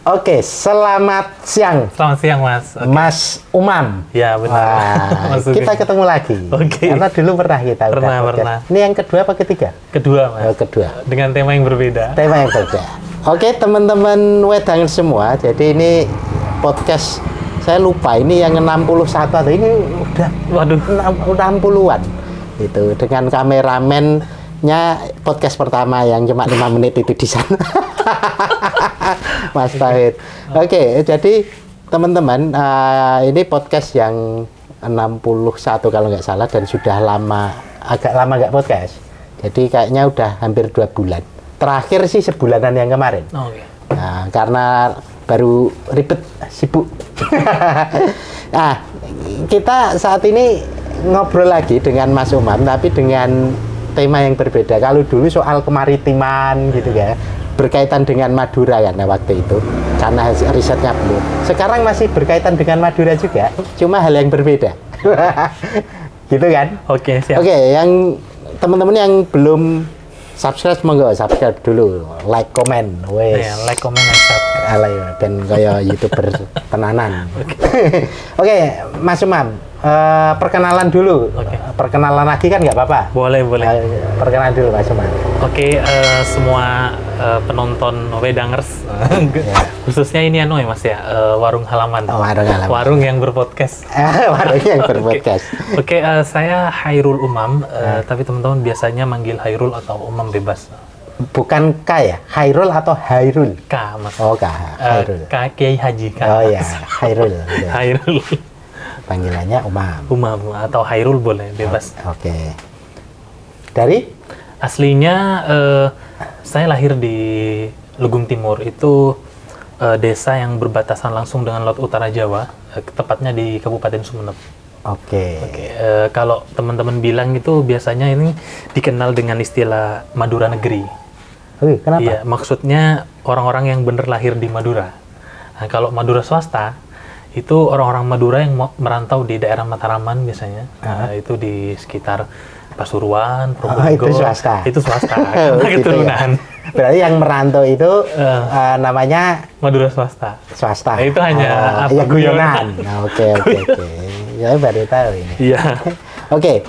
Oke, selamat siang. Selamat siang, Mas. Okay. Mas Umam. Ya, benar. Kita ketemu lagi. Karena dulu pernah kita. Pernah. Ini yang kedua apa ketiga? Kedua, Mas. Kedua. Dengan tema yang berbeda. Tema yang berbeda. Oke, teman-teman wedangan semua. Jadi ini podcast, saya lupa ini yang 61 atau ini udah 60-an. Itu dengan kameramennya podcast pertama yang cuma 5 menit itu di sana. Mas Tauhid. Oke, jadi teman-teman, ini podcast yang 61 kalau nggak salah dan sudah agak lama nggak podcast. Jadi kayaknya udah hampir 2 bulan. Terakhir sih sebulanan yang kemarin. Nah, karena baru ribet, sibuk. Nah, kita saat ini ngobrol lagi dengan Mas Umam, tapi dengan tema yang berbeda. Kalau dulu soal kemaritiman gitu ya, berkaitan dengan Madura kan waktu itu, karena risetnya belum. Sekarang masih berkaitan dengan Madura juga, cuma hal yang berbeda. Gitu kan? Oke, siap. Oke, yang teman-teman yang belum subscribe, monggo subscribe dulu, like, comment, wes. Ya, like, comment, and subscribe. Alay, dan kayak YouTuber tenanan. Oke, Mas Umam, perkenalan dulu. Perkenalan lagi kan nggak apa-apa? Boleh. Perkenalan dulu, Mas Umam. Oke, semua penonton Wedangers, khususnya ini ya Mas ya, warung halaman. Warung halaman. Warung yang berpodcast. Warung yang berpodcast. Oke, saya Hairul Umam, tapi teman-teman biasanya manggil Hairul atau Umam bebas. Bukan K ya? Hairul atau Hairul? K, Mas. Oh, K. Hairul. K, Kiai Haji. K. Oh ya, Hairul. Hairul. Panggilannya Umam. Umam atau Hairul boleh, bebas. Oke. Dari? Aslinya saya lahir di Lugung Timur, itu desa yang berbatasan langsung dengan Laut Utara Jawa, tepatnya di Kabupaten Sumeneb. Oke. Kalau teman-teman bilang itu biasanya ini dikenal dengan istilah Madura Negeri. Kenapa? Iya, maksudnya orang-orang yang benar lahir di Madura. Nah, kalau Madura swasta, itu orang-orang Madura yang merantau di daerah Mataraman biasanya. Itu di sekitar Pasuruan, Probolinggo. Itu swasta. Itu swasta. Gitu keturunan. Ya. Berarti yang merantau itu namanya Madura swasta. Swasta. Nah, itu hanya ya guyonan. Nah, oke. Ya baru tahu ini. Iya. Oke.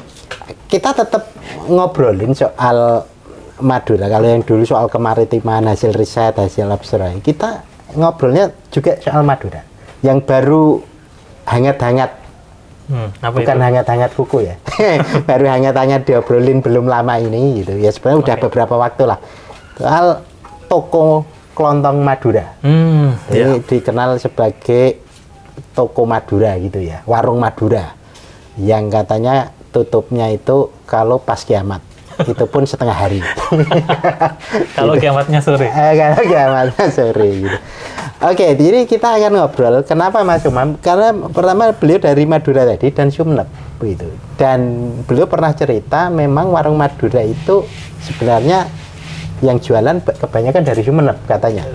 Kita tetap ngobrolin soal Madura. Kalau yang dulu soal kemaritiman, hasil riset, hasil observasi, kita ngobrolnya juga soal Madura. Yang baru hangat-hangat. Bukan hangat-hangat kuku ya. Baru hangat-hangat diobrolin belum lama ini gitu. Ya sebenarnya udah beberapa waktu lah. Soal toko kelontong Madura. Jadi dikenal sebagai toko Madura gitu ya. Warung Madura. Yang katanya tutupnya itu kalau pas kiamat. Itu pun setengah hari. Kalau kiamatnya sore. Kalau kiamatnya sore gitu. Oke, jadi kita akan ngobrol. Kenapa Mas Umam? Karena pertama beliau dari Madura tadi dan Sumeneb begitu. Dan beliau pernah cerita memang warung Madura itu sebenarnya yang jualan kebanyakan dari Sumeneb katanya.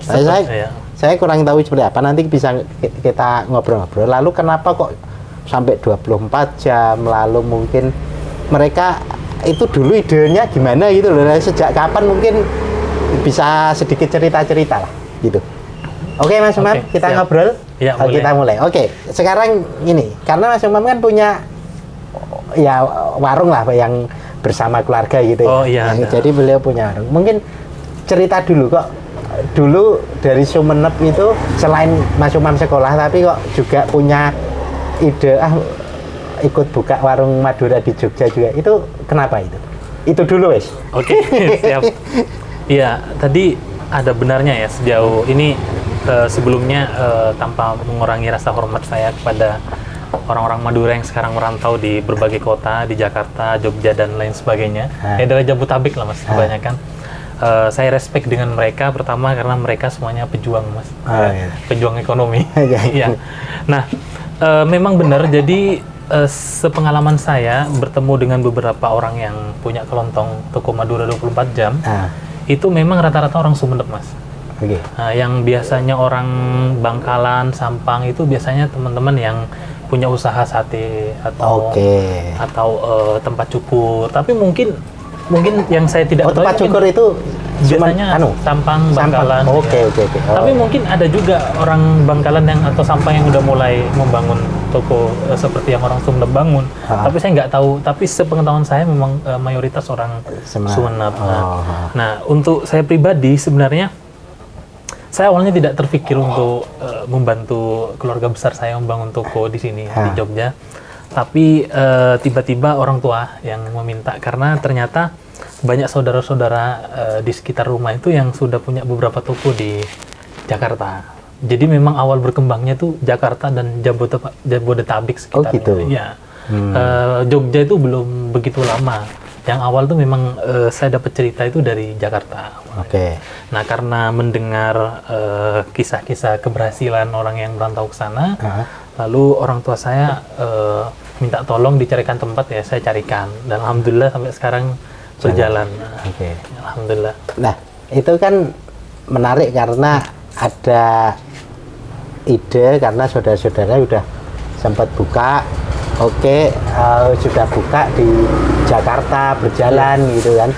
Saya kurang tahu seperti apa. Nanti bisa kita ngobrol-ngobrol. Lalu kenapa kok sampai 24 jam? Lalu mungkin mereka itu dulu idenya gimana gitu loh, sejak kapan mungkin bisa sedikit cerita-cerita lah gitu. Oke Mas Umam, kita siap. Ngobrol ya, kita mulai. Oke, sekarang ini karena Mas Umam kan punya ya warung lah yang bersama keluarga gitu ya. Jadi beliau punya warung. Mungkin cerita dulu kok dulu dari Sumeneb itu selain Mas Umam sekolah tapi kok juga punya ide ikut buka warung Madura di Jogja juga. Itu kenapa itu? Itu dulu wes. Oke, siap. Iya, tadi ada benarnya ya sejauh ini sebelumnya tanpa mengurangi rasa hormat saya kepada orang-orang Madura yang sekarang merantau di berbagai kota, di Jakarta, Jogja dan lain sebagainya. Daerah Jabodetabek lah Mas kebanyakan. Saya respect dengan mereka pertama karena mereka semuanya pejuang Mas. Pejuang ekonomi. Iya. Nah, memang benar jadi sepengalaman saya bertemu dengan beberapa orang yang punya kelontong toko Madura 24 jam, itu memang rata-rata orang Sumeneb Mas. Yang biasanya orang Bangkalan, Sampang itu biasanya teman-teman yang punya usaha sate atau tempat cukur. Tapi mungkin mungkin yang saya tidak Oh, tempat ketahui cukur itu biasanya Sampang, Bangkalan. Oke. Oh. Tapi mungkin ada juga orang Bangkalan yang atau Sampang yang udah mulai membangun toko seperti yang orang Sumeneb bangun. Tapi saya nggak tahu. Tapi sepengetahuan saya memang mayoritas orang Sumeneb. Nah, untuk saya pribadi sebenarnya saya awalnya tidak terpikir untuk membantu keluarga besar saya membangun toko di sini di Jogja. Tapi tiba-tiba orang tua yang meminta karena ternyata banyak saudara-saudara di sekitar rumah itu yang sudah punya beberapa toko di Jakarta. Jadi memang awal berkembangnya tuh Jakarta dan Jabodetabek sekitarnya. Oh gitu. Ya. Jogja itu belum begitu lama. Yang awal tuh memang saya dapat cerita itu dari Jakarta. Oke. Nah, karena mendengar kisah-kisah keberhasilan orang yang merantau ke sana, lalu orang tua saya minta tolong dicarikan tempat, ya saya carikan. Dan alhamdulillah sampai sekarang berjalan. Oke. Alhamdulillah. Nah, itu kan menarik karena ada ide karena saudara-saudara udah sempat buka. Oke, sudah buka di Jakarta berjalan gitu kan.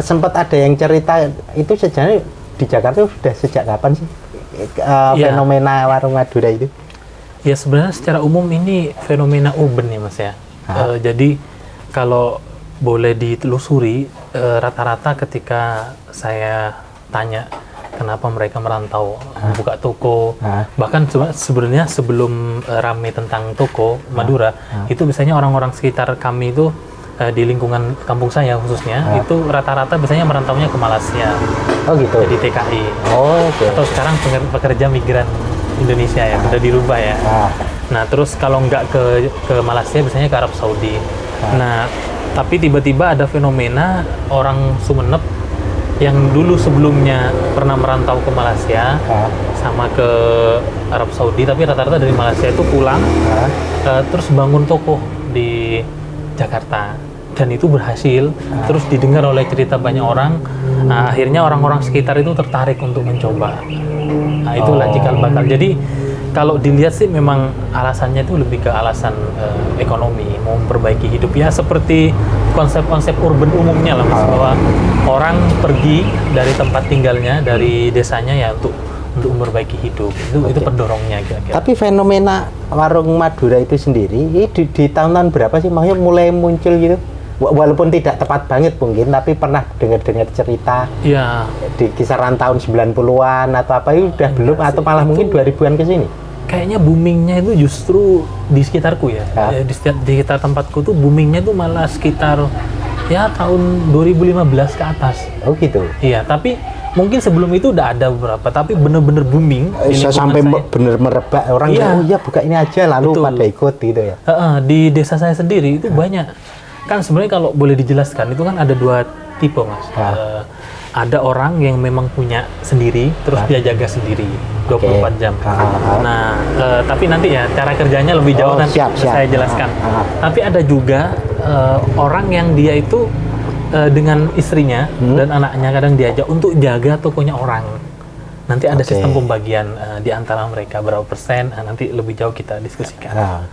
Sempat ada yang cerita itu sebenarnya di Jakarta sudah sejak kapan sih fenomena warung Madura itu? Ya sebenarnya secara umum ini fenomena urban ya Mas ya. Jadi kalau boleh ditelusuri rata-rata ketika saya tanya kenapa mereka merantau membuka toko, bahkan sebenarnya sebelum rame tentang toko Madura itu biasanya orang-orang sekitar kami itu di lingkungan kampung saya khususnya itu rata-rata biasanya merantaunya ke Malaysia. Oh gitu. Jadi TKI. Oh oke. Atau sekarang pekerja migran Indonesia ya, udah dirubah ya. Nah terus kalau nggak ke Malaysia biasanya ke Arab Saudi. Nah tapi tiba-tiba ada fenomena orang Sumeneb yang dulu sebelumnya pernah merantau ke Malaysia sama ke Arab Saudi, tapi rata-rata dari Malaysia itu pulang terus bangun toko di Jakarta dan itu berhasil, terus didengar oleh cerita banyak orang. Nah, akhirnya orang-orang sekitar itu tertarik untuk mencoba. Nah itulah cikal bakal. Jadi kalau dilihat sih memang alasannya itu lebih ke alasan ekonomi, mau memperbaiki hidup ya, seperti konsep-konsep urban umumnya lah Mas, bahwa orang pergi dari tempat tinggalnya, dari desanya ya untuk memperbaiki hidup. Itu pendorongnya kira-kira. Tapi fenomena warung Madura itu sendiri di tahun-tahun berapa sih maksudnya mulai muncul gitu? Walaupun tidak tepat banget mungkin, tapi pernah dengar-dengar cerita di kisaran tahun 90-an atau apa itu udah belum, atau malah mungkin 2000-an ke sini? Kayaknya boomingnya itu justru di sekitarku ya. Di sekitar tempatku tuh boomingnya tuh malah sekitar ya tahun 2015 ke atas. Oh gitu? Iya, tapi mungkin sebelum itu udah ada beberapa, tapi bener-bener booming. Sampai bener merebak orang, oh iya buka ini aja lalu pada ikut gitu ya? Di desa saya sendiri itu banyak. Kan sebenarnya kalau boleh dijelaskan itu kan ada dua tipe Mas. Ada orang yang memang punya sendiri terus dia jaga sendiri 24 jam. Nah, tapi nanti ya cara kerjanya lebih jauh nanti saya jelaskan. Tapi ada juga orang yang dia itu dengan istrinya dan anaknya kadang diajak untuk jaga tokonya orang. Nanti ada sistem pembagian di antara mereka berapa persen, nanti lebih jauh kita diskusikan.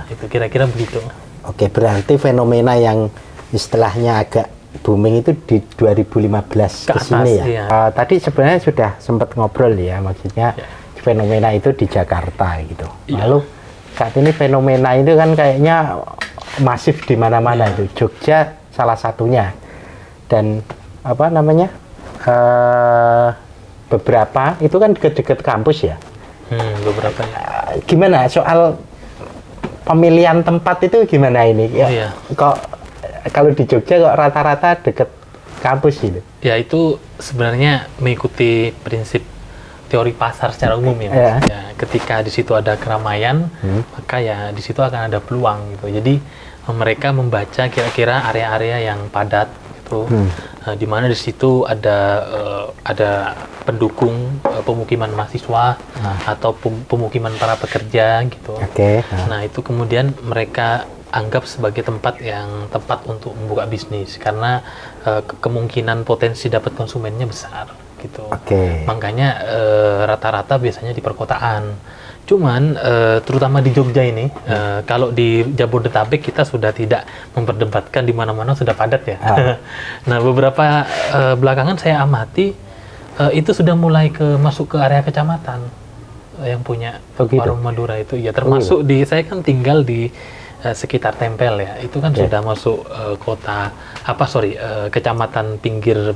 Itu kira-kira begitu. Oke, berarti fenomena yang istilahnya agak booming itu di 2015 ke sini ya. Iya. Tadi sebenarnya sudah sempat ngobrol ya, maksudnya fenomena itu di Jakarta gitu. Lalu saat ini fenomena itu kan kayaknya masif di mana-mana itu. Jogja salah satunya. Dan apa namanya? Beberapa itu kan dekat-dekat kampus ya. Beberapa. Gimana soal pemilihan tempat itu gimana ini? Kok kalau di Jogja kok rata-rata deket kampus gitu? Ya itu sebenarnya mengikuti prinsip teori pasar secara umum ya, Mas. Ya, ketika di situ ada keramaian, maka ya di situ akan ada peluang gitu. Jadi mereka membaca kira-kira area-area yang padat gitu, di mana di situ ada pendukung pemukiman mahasiswa atau pemukiman para pekerja gitu. Nah itu kemudian mereka anggap sebagai tempat yang tepat untuk membuka bisnis karena kemungkinan potensi dapat konsumennya besar gitu. Makanya rata-rata biasanya di perkotaan. Cuman terutama di Jogja ini, kalau di Jabodetabek kita sudah tidak memperdebatkan, di mana-mana sudah padat ya. Nah, beberapa belakangan saya amati itu sudah mulai masuk ke area kecamatan yang punya warung Madura itu. Ya termasuk saya kan tinggal di sekitar Tempel ya. Itu kan sudah masuk kecamatan pinggir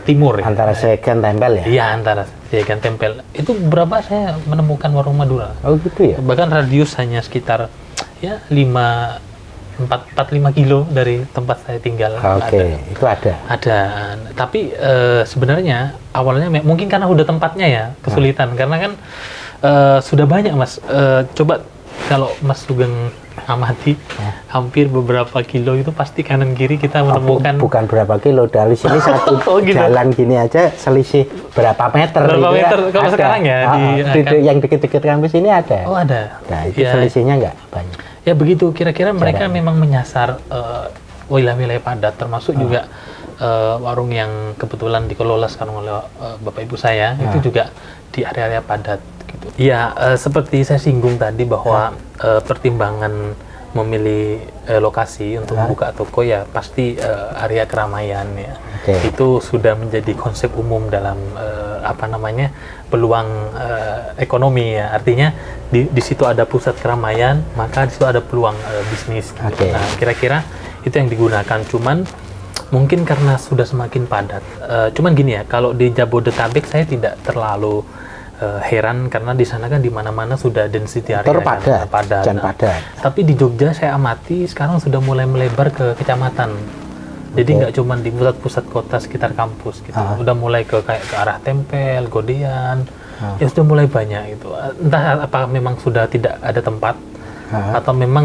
timur ya. Antara Segan Tempel ya? Iya, antara Segan Tempel. Itu berapa saya menemukan warung Madura. Oh gitu ya? Bahkan radius hanya sekitar ya 4-5 kilo dari tempat saya tinggal. Oke, itu ada? Ada. Tapi sebenarnya awalnya mungkin karena udah tempatnya ya kesulitan. Karena kan sudah banyak Mas. Coba kalau Mas Sugeng amati, hampir beberapa kilo itu pasti kanan kiri kita menemukan. Bukan berapa kilo, dari sini satu gitu. Jalan gini aja selisih berapa meter. Berapa meter kalau ada. sekarang ya? Yang deket-deket kampus ini ada. Oh ada. Nah itu selisihnya nggak banyak. Ya begitu, kira-kira mereka memang menyasar wilayah-wilayah padat, termasuk juga warung yang kebetulan dikelola sekarang oleh Bapak Ibu saya, itu juga di area-area padat. Gitu. Ya, seperti saya singgung tadi bahwa pertimbangan memilih lokasi untuk membuka toko ya pasti area keramaian ya. Itu sudah menjadi konsep umum dalam peluang ekonomi ya. Artinya di situ ada pusat keramaian, maka di situ ada peluang bisnis. Gitu. Nah, kira-kira itu yang digunakan. Cuman mungkin karena sudah semakin padat. Cuman gini ya, kalau di Jabodetabek saya tidak terlalu heran karena di sana kan di mana-mana sudah density area padat. Tapi di Jogja saya amati sekarang sudah mulai melebar ke kecamatan. Jadi nggak cuma di pusat-pusat kota sekitar kampus gitu. Udah mulai ke arah Tempel, Godean. Ya sudah mulai banyak itu. Entah apa memang sudah tidak ada tempat atau memang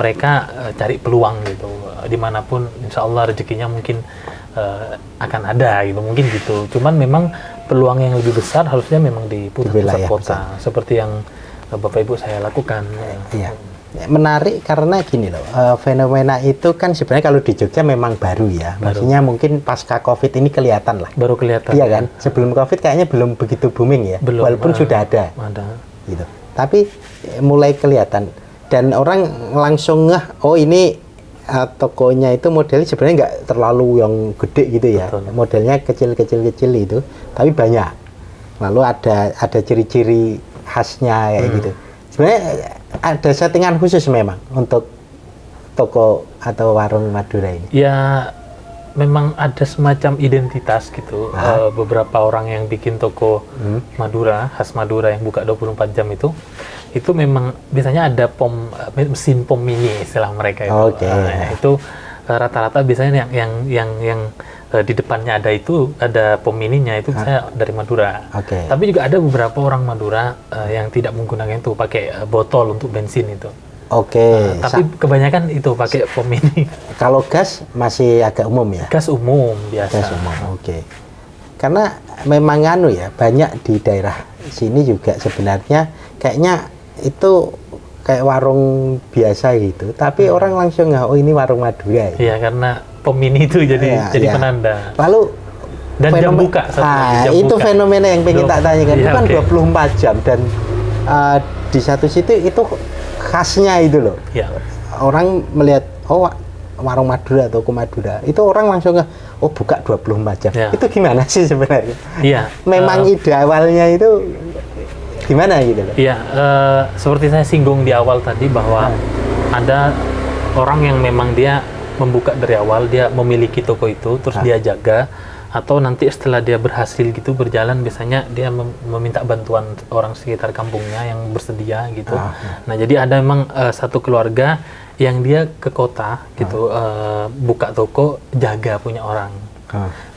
mereka cari peluang gitu. Dimanapun insya Allah rezekinya mungkin akan ada gitu, mungkin gitu. Cuman memang peluang yang lebih besar harusnya memang di pusat kota, seperti yang Bapak Ibu saya lakukan. Iya. Menarik karena gini loh, fenomena itu kan sebenarnya kalau di Jogja memang baru ya. Maksudnya mungkin pasca COVID ini kelihatan lah. Baru kelihatan. Iya kan? Sebelum COVID kayaknya belum begitu booming ya. Walaupun sudah ada. Gitu. Tapi mulai kelihatan dan orang langsung ngeh, oh ini tokonya itu modelnya sebenarnya nggak terlalu yang gede gitu ya. Modelnya kecil itu, tapi banyak. Lalu ada ciri-ciri khasnya kayak gitu. Sebenarnya ada settingan khusus memang untuk toko atau warung Madura ini. Ya, memang ada semacam identitas gitu. Beberapa orang yang bikin toko Madura, khas Madura yang buka 24 jam itu memang biasanya ada mesin pom mini istilah mereka itu. Itu rata-rata biasanya yang di depannya ada pom mininya itu saya dari Madura. Tapi juga ada beberapa orang Madura yang tidak menggunakan itu, pakai botol untuk bensin itu. Tapi kebanyakan itu pakai pom mini. Kalau gas masih agak umum ya? Gas umum biasa. Gas umum. Karena memang banyak di daerah sini juga sebenarnya kayaknya itu kayak warung biasa gitu, tapi orang langsung oh ini warung Madura. Iya, karena pom mini itu jadi penanda. Lalu dan jam buka. Itu fenomena yang pengen tak tanyakan. Itu kan 24 jam dan di satu situ itu khasnya itu loh. Orang melihat warung Madura atau toko Madura, itu orang langsung buka 24 jam. Itu gimana sih sebenarnya? Memang ide awalnya itu gimana gitu loh? Iya, seperti saya singgung di awal tadi bahwa ada orang yang memang dia membuka dari awal, dia memiliki toko itu, terus dia jaga, atau nanti setelah dia berhasil gitu berjalan, biasanya dia meminta bantuan orang sekitar kampungnya yang bersedia gitu. Nah, jadi ada memang satu keluarga yang dia ke kota gitu, buka toko, jaga punya orang.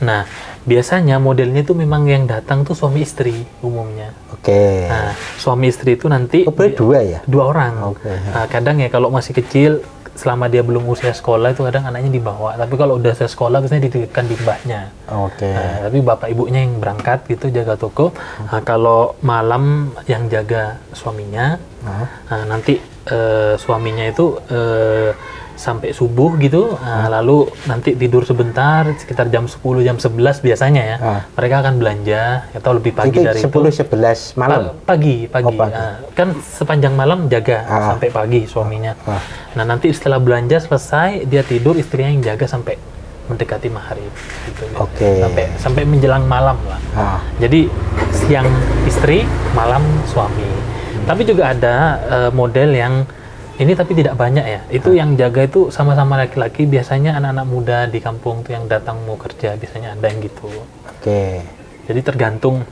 Nah, biasanya modelnya itu memang yang datang tuh suami istri umumnya. Nah, suami istri itu nanti dua orang. Kadang ya kalau masih kecil, selama dia belum usia sekolah itu kadang anaknya dibawa. Tapi kalau udah usia sekolah biasanya dititipkan di mbahnya. Tapi bapak ibunya yang berangkat gitu jaga toko. Nah, kalau malam yang jaga suaminya. Nanti suaminya itu sampai subuh gitu, lalu nanti tidur sebentar sekitar jam 10 jam 11 biasanya ya. Mereka akan belanja atau lebih pagi itu dari 10-11 malam. pagi. Oh, pagi. Kan sepanjang malam jaga sampai pagi suaminya. Nah, nanti setelah belanja selesai dia tidur, istrinya yang jaga sampai mendekati maghrib gitu. Oke. Sampai menjelang malam lah. Jadi siang istri, malam suami. Tapi juga ada model yang ini tapi tidak banyak ya. Itu yang jaga itu sama-sama laki-laki, biasanya anak-anak muda di kampung tuh yang datang mau kerja, biasanya ada yang gitu. Oke. Jadi tergantung.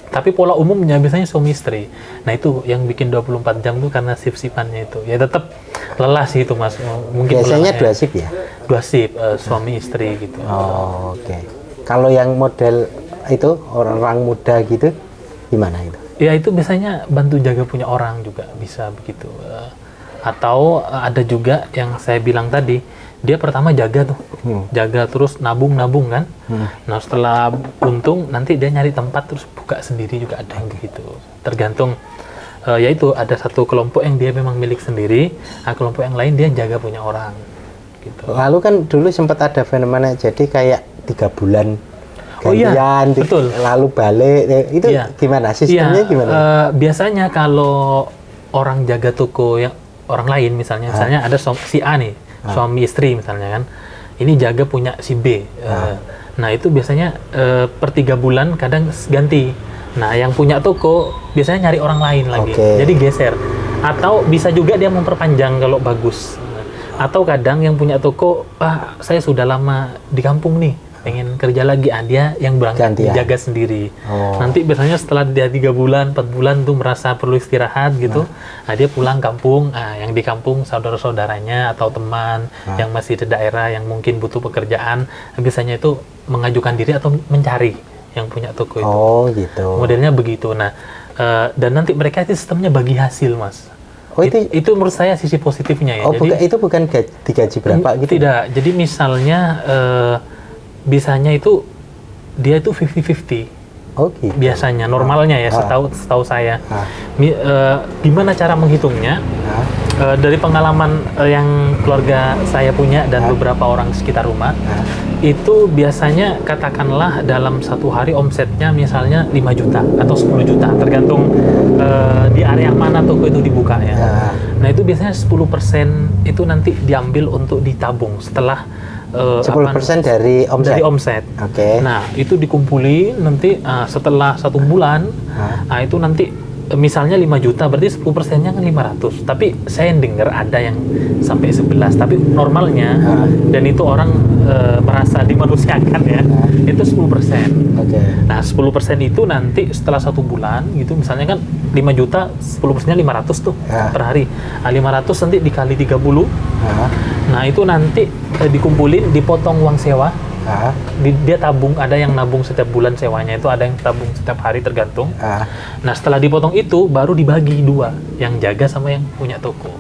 Tapi pola umumnya biasanya suami istri. Nah, itu yang bikin 24 jam tuh karena shift-shiftannya itu. Ya tetap lelah sih itu Mas. Mungkin Biasanya 2 shift ya? 2 shift, suami istri gitu. Oh, oke. Kalau yang model itu orang muda gitu gimana itu? Ya itu biasanya bantu jaga punya orang juga bisa begitu. Atau ada juga yang saya bilang tadi, dia pertama jaga tuh, jaga terus nabung kan. Nah setelah untung nanti dia nyari tempat terus buka sendiri juga ada yang begitu. Tergantung, yaitu ada satu kelompok yang dia memang milik sendiri, kelompok yang lain dia jaga punya orang. Gitu. Lalu kan dulu sempat ada fenomena jadi kayak 3 bulan gantian, betul. Lalu balik, itu gimana sistemnya gimana? Biasanya kalau orang jaga toko yang orang lain misalnya ada si A nih, suami istri misalnya kan, ini jaga punya si B. Nah itu biasanya per 3 bulan kadang ganti. Nah yang punya toko biasanya nyari orang lain lagi, jadi geser. Atau bisa juga dia memperpanjang kalau bagus. Atau kadang yang punya toko, saya sudah lama di kampung nih, pengen kerja lagi, dia yang berangkat dijaga sendiri. Nanti biasanya setelah dia 3 bulan, 4 bulan tuh merasa perlu istirahat gitu, dia pulang kampung, yang di kampung saudara-saudaranya atau teman yang masih di daerah yang mungkin butuh pekerjaan, biasanya itu mengajukan diri atau mencari yang punya toko itu. Oh gitu. Modelnya begitu. Nah, dan nanti mereka itu sistemnya bagi hasil, Mas. Oh itu menurut saya sisi positifnya ya. Jadi, itu bukan digaji berapa gitu? Tidak. Jadi misalnya bisanya itu dia itu 50-50. Oh gitu. Biasanya normalnya ya setahu saya. Gimana cara menghitungnya? Dari pengalaman yang keluarga saya punya dan beberapa orang sekitar rumah, itu biasanya katakanlah dalam satu hari omsetnya misalnya 5 juta atau 10 juta tergantung di area mana toko itu dibuka ya. Nah itu biasanya 10% itu nanti diambil untuk ditabung setelah 10% dari omset. Dari omset. Oke. Nah itu dikumpulin nanti setelah 1 bulan, itu nanti misalnya 5 juta berarti 10%-nya kan 500. Tapi saya dengar ada yang sampai 11. Tapi normalnya dan itu orang merasa dimanusiakan ya, itu 10%. Nah 10% itu nanti setelah 1 bulan gitu, misalnya kan 5 juta 10%-nya 500 tuh per hari. 500 nanti dikali 30. Nah itu nanti dikumpulin, dipotong uang sewa. Dia tabung, ada yang nabung setiap bulan sewanya, itu ada yang tabung setiap hari tergantung. Nah setelah dipotong itu baru dibagi 2, yang jaga sama yang punya toko.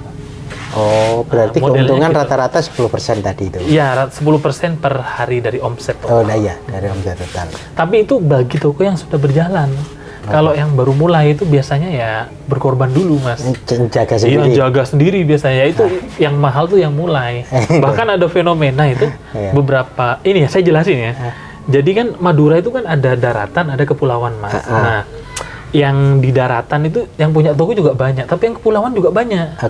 Oh berarti keuntungan gitu. Rata-rata 10% tadi itu? Iya 10% per hari dari omset total. Oh nah iya, dari omset total. Tapi itu bagi toko yang sudah berjalan. Kalau yang baru mulai itu biasanya ya berkorban dulu, Mas. Jaga sendiri. Iya, jaga sendiri biasanya. Itu yang mahal tuh yang mulai. Bahkan ada fenomena itu beberapa, ini ya saya jelasin ya. Jadi kan Madura itu kan ada daratan, ada kepulauan, Mas. Nah, yang di daratan itu yang punya toko juga banyak, tapi yang kepulauan juga banyak.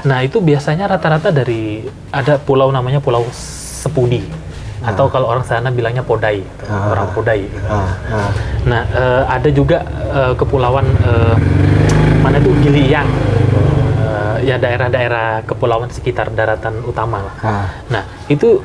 Nah, itu biasanya rata-rata dari ada pulau namanya Pulau Sepudi. Atau kalau orang sana bilangnya Podai, orang Podai. Gitu. Nah, ada juga kepulauan mana itu Giliang, ya daerah-daerah kepulauan sekitar daratan utama. Nah, itu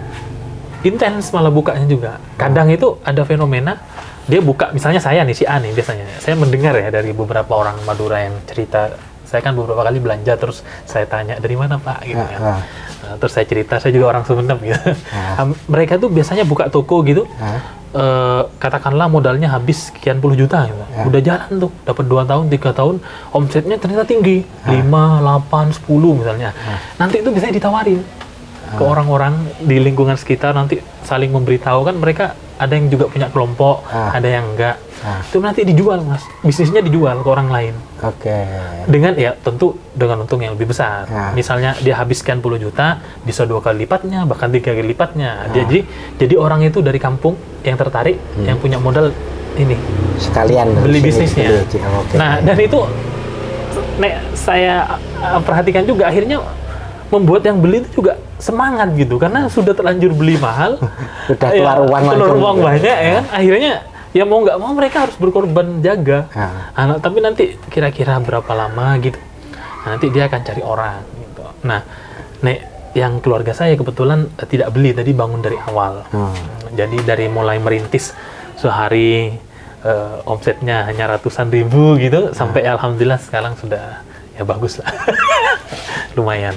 intens malah bukanya juga. Kadang itu ada fenomena dia buka, misalnya saya nih si A nih biasanya. Saya mendengar ya dari beberapa orang Madura yang cerita. Saya kan beberapa kali belanja terus saya tanya dari mana Pak gitu kan. Terus saya cerita, saya juga orang Sumeneb gitu. Mereka tuh biasanya buka toko gitu, katakanlah modalnya habis sekian puluh juta gitu. Udah jalan tuh, dapat 2 tahun, 3 tahun, omsetnya ternyata tinggi, 5, 8, 10 misalnya. Nanti itu bisa ditawarin ke orang-orang di lingkungan sekitar, nanti saling memberitahu kan mereka ada yang juga punya kelompok, ada yang enggak. Itu nanti dijual Mas, bisnisnya dijual ke orang lain. Oke. Dengan ya tentu dengan untung yang lebih besar. Misalnya dia habiskan 10 juta, bisa 2 kali lipatnya, bahkan 3 kali lipatnya. Jadi orang itu dari kampung yang tertarik, yang punya modal ini sekalian beli bisnisnya. Okay. Nah, dan itu saya perhatikan juga akhirnya membuat yang beli itu juga semangat gitu karena sudah terlanjur beli mahal, udah keluar uang banyak ya kan, akhirnya ya mau nggak mau mereka harus berkorban jaga. Tapi nanti kira-kira berapa lama gitu, nanti dia akan cari orang gitu. Nah, yang keluarga saya kebetulan tidak beli, tadi bangun dari awal. Jadi dari mulai merintis sehari omsetnya hanya ratusan ribu gitu, sampai alhamdulillah sekarang sudah ya bagus lah. Lumayan.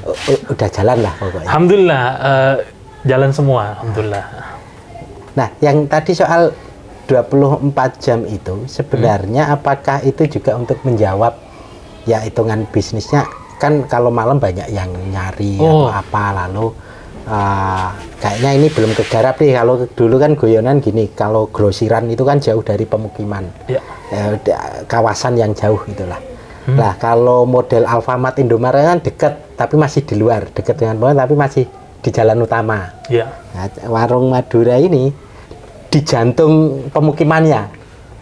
Udah jalan lah pokoknya. Alhamdulillah, jalan semua, alhamdulillah. Nah, yang tadi soal 24 jam itu sebenarnya apakah itu juga untuk menjawab ya hitungan bisnisnya, kan kalau malam banyak yang nyari atau apa, lalu kayaknya ini belum kegarap nih. Kalau dulu kan guyonan gini, kalau grosiran itu kan jauh dari pemukiman, kawasan yang jauh itulah. Nah, kalau model Alfamart, Indomaret kan dekat, tapi masih di luar, dekat dengan pohon, tapi masih di jalan utama. Nah, warung Madura ini di jantung pemukimannya,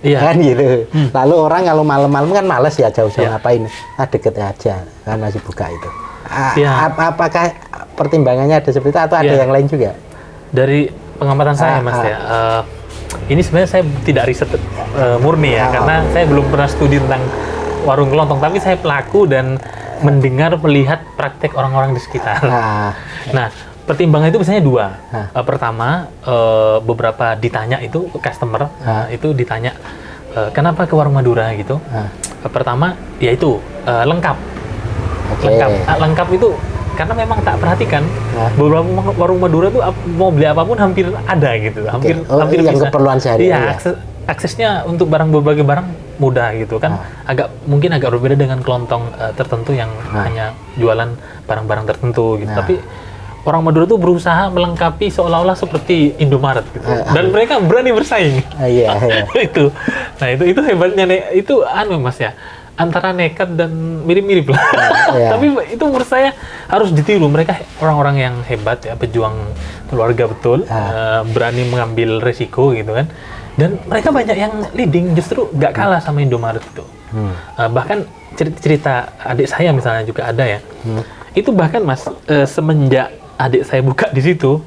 kan gitu. Lalu orang kalau malam-malam kan males ya jauh-jauh ngapain, deket aja, kan masih buka itu. Apakah pertimbangannya ada seperti itu atau ada yang lain juga? Dari pengamatan saya, Mas ya, ini sebenarnya saya tidak riset murni ya, karena saya belum pernah studi tentang warung kelontong, tapi saya pelaku dan mendengar, melihat praktek orang-orang di sekitar. Nah, pertimbangan itu biasanya 2. Pertama, beberapa ditanya itu customer, itu ditanya kenapa ke warung Madura gitu. Pertama, yaitu lengkap. Lengkap itu karena memang tak perhatikan beberapa warung Madura tuh mau beli apapun hampir ada gitu, hampir yang bisa. Keperluan sehari-hari. Iya, aksesnya untuk berbagai barang mudah gitu kan. Mungkin agak berbeda dengan kelontong tertentu yang hanya jualan barang-barang tertentu gitu. Tapi orang Madura tuh berusaha melengkapi seolah-olah seperti Indomaret gitu. Dan mereka berani bersaing. Itu. Nah, itu hebatnya itu Mas ya. Antara nekat dan mirip-mirip lah. Tapi itu menurut saya harus ditiru. Mereka orang-orang yang hebat ya, pejuang keluarga betul, berani mengambil resiko gitu kan. Dan mereka banyak yang leading, justru nggak kalah sama Indomaret itu. Bahkan cerita adik saya misalnya juga ada ya. Itu bahkan Mas, semenjak adik saya buka di situ,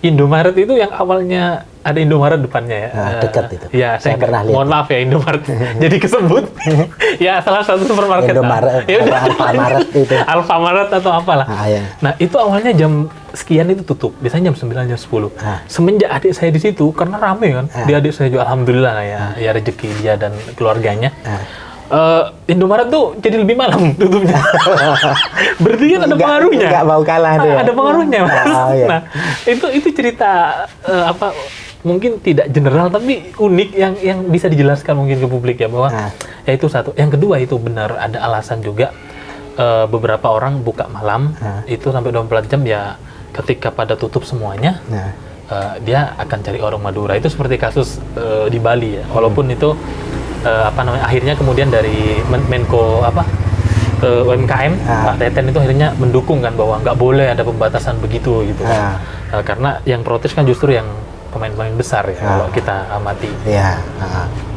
Indomaret itu yang awalnya ada Indomaret depannya ya. Dekat itu. Ya, saya pernah lihat. Mohon maaf ya Indomaret. Jadi kesebut. Ya, salah satu supermarket. Indomaret, Alfamaret itu. Alfamaret atau apalah. Nah, itu awalnya jam sekian itu tutup. Biasanya jam 9, jam 10. Semenjak adik saya di situ, karena rame kan. Dia adik saya juga alhamdulillah ya rezeki dia dan keluarganya. Indomaret tuh jadi lebih malam tutupnya. Berarti kan ada pengaruhnya. Nggak mau kalah dia. Ada pengaruhnya, Mas. Nah, itu cerita mungkin tidak general tapi unik yang bisa dijelaskan mungkin ke publik ya, bahwa ya itu satu. Yang kedua itu benar ada alasan juga, beberapa orang buka malam itu sampai 24 jam ya, ketika pada tutup semuanya dia akan cari warung Madura. Itu seperti kasus di Bali ya, walaupun itu akhirnya kemudian dari Menko UMKM Pak Teten itu akhirnya mendukung kan bahwa nggak boleh ada pembatasan begitu gitu kan. Karena yang protes kan justru yang pemain-pemain besar ya, kalau kita amati.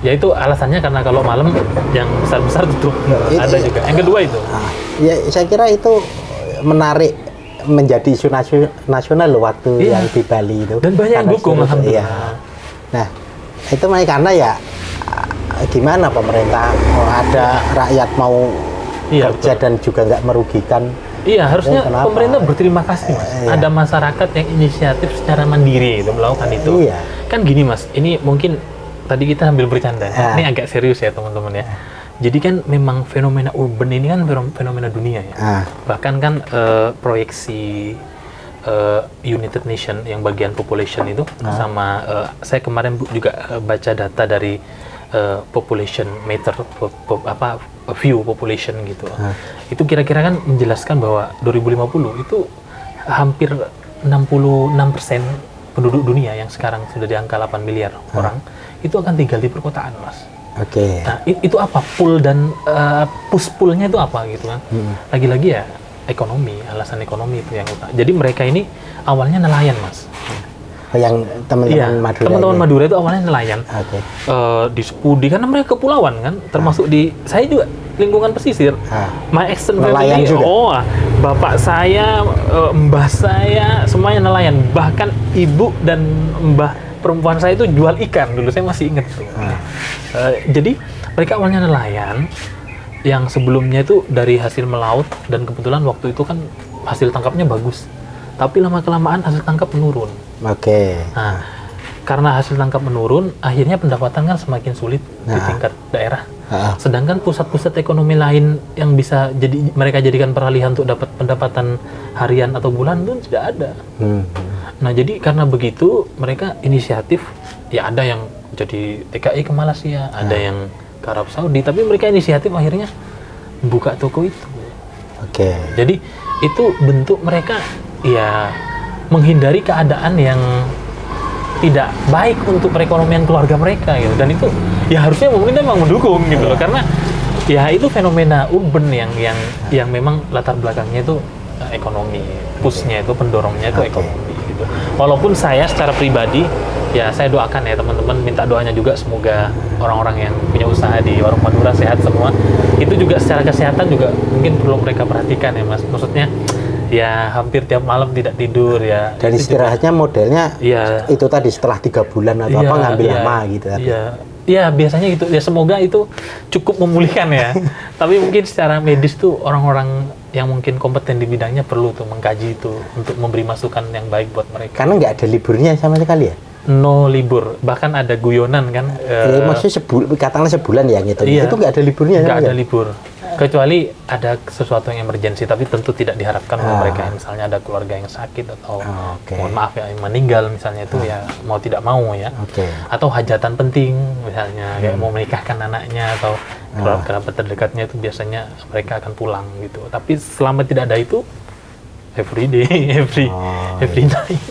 Ya itu alasannya karena kalau malam yang besar-besar tutup. Ada juga. Yang kedua itu. Ya saya kira itu menarik, menjadi isu nasional loh waktu yang di Bali itu. Dan banyak yang dukung alhamdulillah. Nah, itu karena ya gimana pemerintah ada rakyat mau kerja dan juga nggak merugikan. Iya, harusnya pemerintah berterima kasih, Mas. Ada masyarakat yang inisiatif secara mandiri itu melakukan itu. Kan gini, Mas, ini mungkin tadi kita sambil bercanda. Ini agak serius ya, teman-teman ya. Jadi kan memang fenomena urban ini kan fenomena dunia ya. Bahkan kan proyeksi United Nation yang bagian population itu sama saya kemarin juga baca data dari population meter view population gitu. Itu kira-kira kan menjelaskan bahwa 2050 itu hampir 66% penduduk dunia yang sekarang sudah di angka 8 miliar orang, itu akan tinggal di perkotaan, Mas. Oke. Nah, itu apa? Pull dan push-pullnya itu apa gitu kan? Lagi-lagi ya ekonomi, alasan ekonomi itu yang utama. Jadi mereka ini awalnya nelayan, Mas. Yang teman-teman Madura. Teman-teman Madura itu awalnya nelayan. Oke. Di Sepudi karena mereka kepulauan kan, termasuk di saya juga lingkungan pesisir. My extended nelayan family, juga. Bapak saya, mbah saya semuanya nelayan. Bahkan ibu dan mbah perempuan saya itu jual ikan dulu, saya masih ingat tuh. Jadi mereka awalnya nelayan yang sebelumnya itu dari hasil melaut, dan kebetulan waktu itu kan hasil tangkapnya bagus. Tapi lama-kelamaan hasil tangkap menurun. Oke. Nah, karena hasil tangkap menurun, akhirnya pendapatan kan semakin sulit di tingkat daerah. Sedangkan pusat-pusat ekonomi lain yang bisa jadi mereka jadikan peralihan untuk dapat pendapatan harian atau bulan itu tidak ada. Nah, jadi karena begitu mereka inisiatif, ya ada yang jadi TKI ke Malaysia, ada yang ke Arab Saudi, tapi mereka inisiatif akhirnya buka toko itu. Oke. Jadi itu bentuk mereka ya menghindari keadaan yang tidak baik untuk perekonomian keluarga mereka gitu. Dan itu ya harusnya pemerintah memang mendukung gitu loh, karena ya itu fenomena urban yang memang latar belakangnya itu ekonomi, pushnya itu, pendorongnya itu ekonomi gitu. Walaupun saya secara pribadi ya saya doakan ya teman-teman, minta doanya juga semoga orang-orang yang punya usaha di Warung Madura sehat semua. Itu juga secara kesehatan juga mungkin perlu mereka perhatikan ya, Mas. Maksudnya ya hampir tiap malam tidak tidur ya. Dan istirahatnya modelnya itu tadi setelah 3 bulan atau apa ngambil lama gitu. Iya, biasanya gitu. Ya semoga itu cukup memulihkan ya. Tapi mungkin secara medis tuh orang-orang yang mungkin kompeten di bidangnya perlu tuh mengkaji itu untuk memberi masukan yang baik buat mereka. Karena nggak ada liburnya sama sekali ya? No libur, bahkan ada guyonan kan. Maksudnya katakanlah sebulan ya gitu. Iya, itu nggak ada liburnya. Nggak ada libur. Kecuali ada sesuatu yang emergensi, tapi tentu tidak diharapkan oleh mereka. Misalnya ada keluarga yang sakit atau mohon maaf ya yang meninggal misalnya, itu ya mau tidak mau ya. Atau hajatan penting misalnya kayak mau menikahkan anaknya atau kerabat terdekatnya, itu biasanya mereka akan pulang gitu. Tapi selama tidak ada itu every day, every night.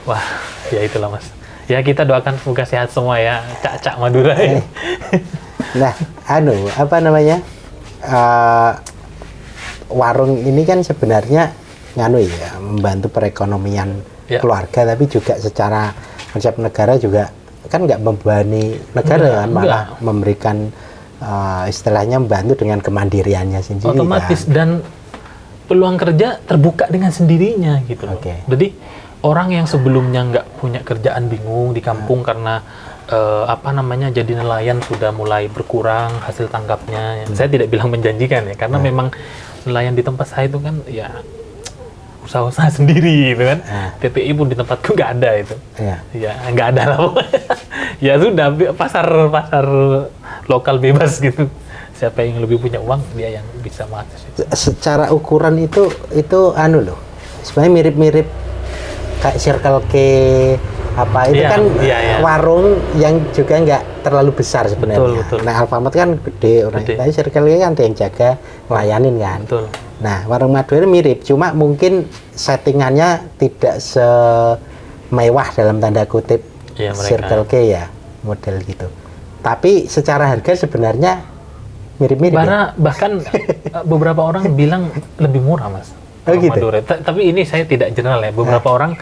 Wah, ya itulah Mas. Ya kita doakan semoga sehat semua ya, Cak Madura ya. Nah, apa namanya? Warung ini kan sebenarnya membantu perekonomian keluarga, tapi juga secara konsep negara juga kan nggak membebani negara, malah memberikan istilahnya membantu dengan kemandiriannya sendiri. Otomatis dan peluang kerja terbuka dengan sendirinya gitu loh. Jadi orang yang sebelumnya nggak punya kerjaan bingung di kampung karena jadi nelayan sudah mulai berkurang hasil tangkapnya. Saya tidak bilang menjanjikan ya, karena memang nelayan di tempat saya itu kan ya usaha-usaha sendiri gitu kan. TPI pun di tempatku nggak ada itu. Ya nggak ada lah. Ya sudah, pasar lokal bebas gitu. Siapa yang lebih punya uang, dia yang bisa mengakses itu. Secara ukuran itu loh. Sebenarnya mirip-mirip kayak Circle K itu kan warung yang juga nggak terlalu besar sebenarnya. Betul. Nah, Alfamart kan gede, tapi Circle K kan ada yang jaga, ngelayanin kan. Betul. Nah, Warung Madura mirip, cuma mungkin settingannya tidak semewah dalam tanda kutip Circle K ya, model gitu. Tapi secara harga sebenarnya mirip-mirip. Bahkan beberapa orang bilang lebih murah, Mas. Warung Madura. Tapi ini saya tidak general ya. Beberapa orang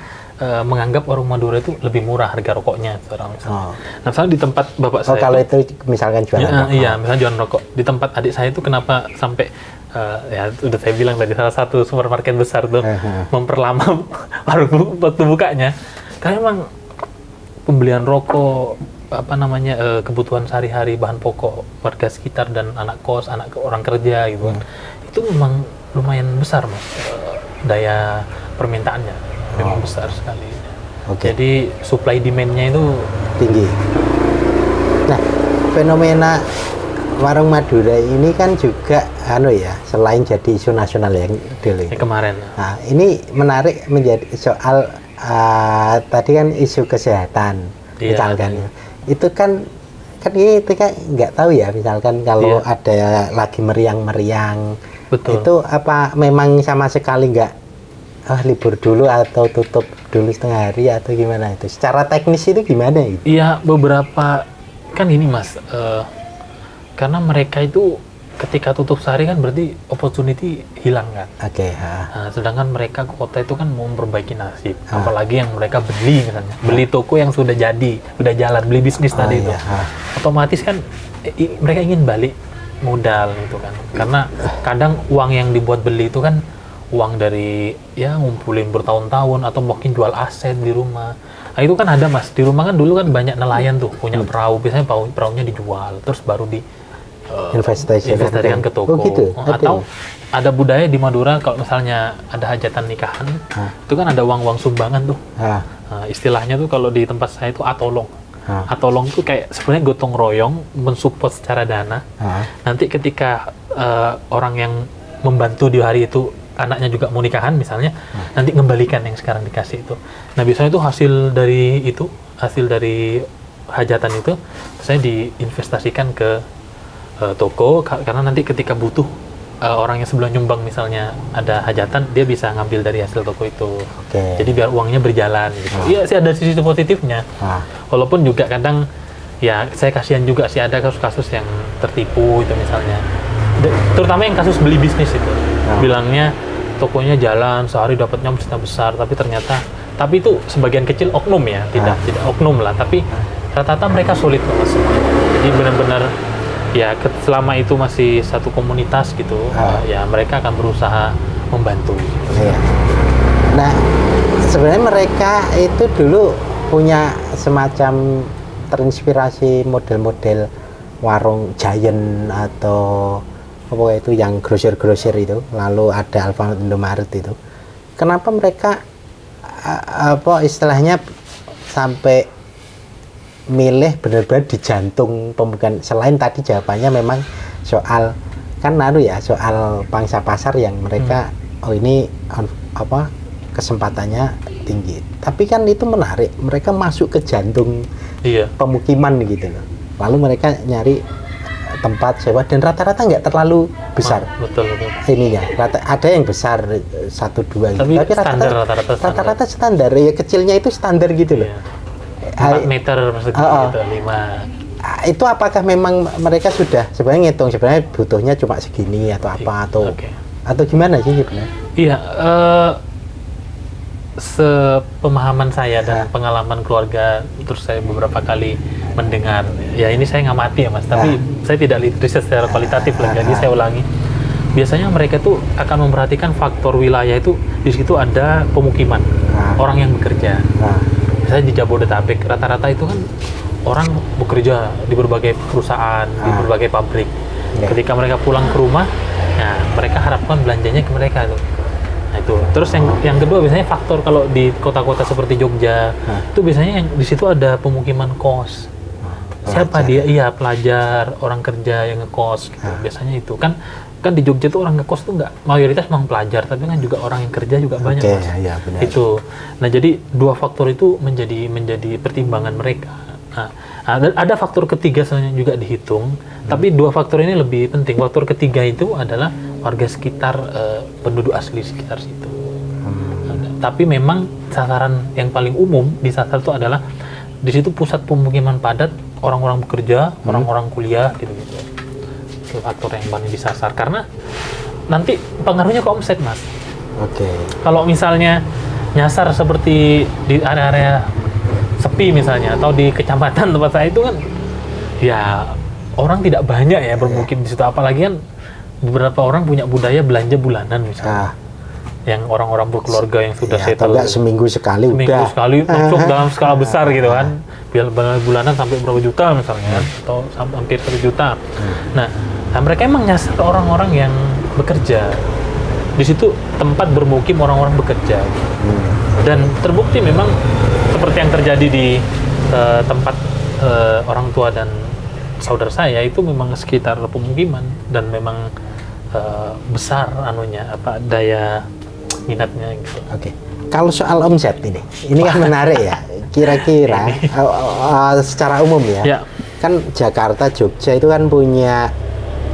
menganggap Warung Madura itu lebih murah harga rokoknya seorang misalnya. Nah, misalnya di tempat bapak saya kalau itu misalkan jualan rokok. Iya, misalnya jualan rokok. Di tempat adik saya itu kenapa sampai ya udah saya bilang tadi, salah satu supermarket besar tuh memperlama waktu bukanya. Karena memang pembelian rokok kebutuhan sehari-hari, bahan pokok warga sekitar dan anak kos, orang kerja gitu. Itu memang lumayan besar, Mas. Daya permintaannya memang besar sekali. Jadi supply demand-nya itu tinggi. Nah, fenomena Warung Madura ini kan juga selain jadi isu nasional yang dulu kemarin. Nah, ini menarik menjadi soal tadi kan isu kesehatan misalkan. Itu kan ini kita nggak tahu ya, misalkan kalau ada lagi meriang-meriang, itu apa memang sama sekali nggak libur dulu atau tutup dulu setengah hari atau gimana itu? Secara teknis itu gimana itu? Iya, beberapa kan ini Mas, karena mereka itu ketika tutup sehari kan berarti opportunity hilang kan. Oke. Nah, sedangkan mereka ke kota itu kan mau memperbaiki nasib, apalagi yang mereka beli misalnya, beli toko yang sudah jadi, sudah jalan, beli bisnis tadi itu, otomatis kan mereka ingin balik modal gitu kan, karena kadang uang yang dibuat beli itu kan uang dari ya ngumpulin bertahun-tahun atau mungkin jual aset di rumah. Nah, itu kan ada Mas, di rumah kan dulu kan banyak nelayan tuh punya perahu, biasanya perahunya dijual terus baru di investasikan ke toko. Gitu? Atau ada budaya di Madura kalau misalnya ada hajatan nikahan, itu kan ada uang-uang sumbangan tuh. Istilahnya tuh kalau di tempat saya itu atolong. Atolong itu kayak sebenarnya gotong royong mensupport secara dana. Nanti ketika orang yang membantu di hari itu anaknya juga mau nikahan misalnya, nanti ngembalikan yang sekarang dikasih itu. Nah biasanya itu hasil dari hajatan itu saya diinvestasikan ke toko, karena nanti ketika butuh orang yang sebelum nyumbang misalnya ada hajatan, dia bisa ngambil dari hasil toko itu. Jadi biar uangnya berjalan gitu. Iya sih ada sisi positifnya. Walaupun juga kadang ya saya kasihan juga sih ada kasus-kasus yang tertipu itu misalnya. Terutama yang kasus beli bisnis itu. Bilangnya tokonya jalan sehari dapatnya besar, tapi itu sebagian kecil oknum ya, tidak oknum lah, tapi rata-rata mereka sulit banget semuanya. Jadi benar-benar ya selama itu masih satu komunitas gitu, ya mereka akan berusaha membantu gitu. Nah sebenarnya mereka itu dulu punya semacam terinspirasi model-model warung Giant atau apa itu yang grosir-grosir itu, lalu ada Alfamart, Indomaret itu. Kenapa mereka istilahnya sampai milih benar-benar di jantung pembukaan, selain tadi jawabannya memang soal kan soal pangsa pasar yang mereka ini kesempatannya tinggi, tapi kan itu menarik, mereka masuk ke jantung pemukiman gitu loh, lalu mereka nyari tempat sewa dan rata-rata nggak terlalu besar. Betul. Ininya ada yang besar 1-2 gitu, tapi rata-rata standar ya, kecilnya itu standar gitu loh. 4 meter persegi gitu, 5. Itu apakah memang mereka sudah sebenarnya ngitung sebenarnya butuhnya cuma segini atau apa atau gimana sih sebenarnya? Iya, sepemahaman saya dan pengalaman keluarga, terus saya beberapa kali mendengar, ya ini saya ngamati ya Mas, tapi saya tidak riset secara kualitatif lagi, saya ulangi. Biasanya mereka tuh akan memperhatikan faktor wilayah itu, di situ ada pemukiman, orang yang bekerja. Misalnya di Jabodetabek, rata-rata itu kan orang bekerja di berbagai perusahaan, di berbagai pabrik. Ketika mereka pulang ke rumah, nah mereka harapkan belanjanya ke mereka tuh. Nah itu. Terus yang kedua biasanya faktor kalau di kota-kota seperti Jogja, itu biasanya yang di situ ada pemukiman kos. Siapa dia? Iya, pelajar, orang kerja yang ngekos gitu. Biasanya itu kan di Jogja tuh orang ngekos tuh nggak mayoritas memang pelajar, tapi kan juga orang yang kerja juga banyak. Ya, benar. Itu. Nah, jadi dua faktor itu menjadi pertimbangan mereka. Nah, ada faktor ketiga sebenarnya juga dihitung, tapi dua faktor ini lebih penting. Faktor ketiga itu adalah warga sekitar, penduduk asli sekitar situ. Tapi memang sasaran yang paling umum disasar itu adalah di situ pusat pemukiman padat, orang-orang bekerja, orang-orang kuliah gitu-gitu. Itu faktor yang paling disasar karena nanti pengaruhnya ke omset, Mas. Kalau misalnya nyasar seperti di area-area sepi misalnya atau di kecamatan tempat saya itu kan ya orang tidak banyak ya bermukim di situ, apalagi kan beberapa orang punya budaya belanja bulanan misalnya. Yang orang-orang berkeluarga yang sudah settle, seminggu sekali masuk dalam skala besar gitu kan, biar bulanan sampai berapa juta misalnya atau hampir 1 juta. Nah, mereka emang nyasar orang-orang yang bekerja di situ, tempat bermukim orang-orang bekerja dan terbukti memang seperti yang terjadi di tempat orang tua dan saudara saya itu memang sekitar pemukiman dan memang besar daya minatnya gitu. Kalau soal omset ini kan menarik ya. Kira-kira secara umum ya, kan Jakarta, Jogja itu kan punya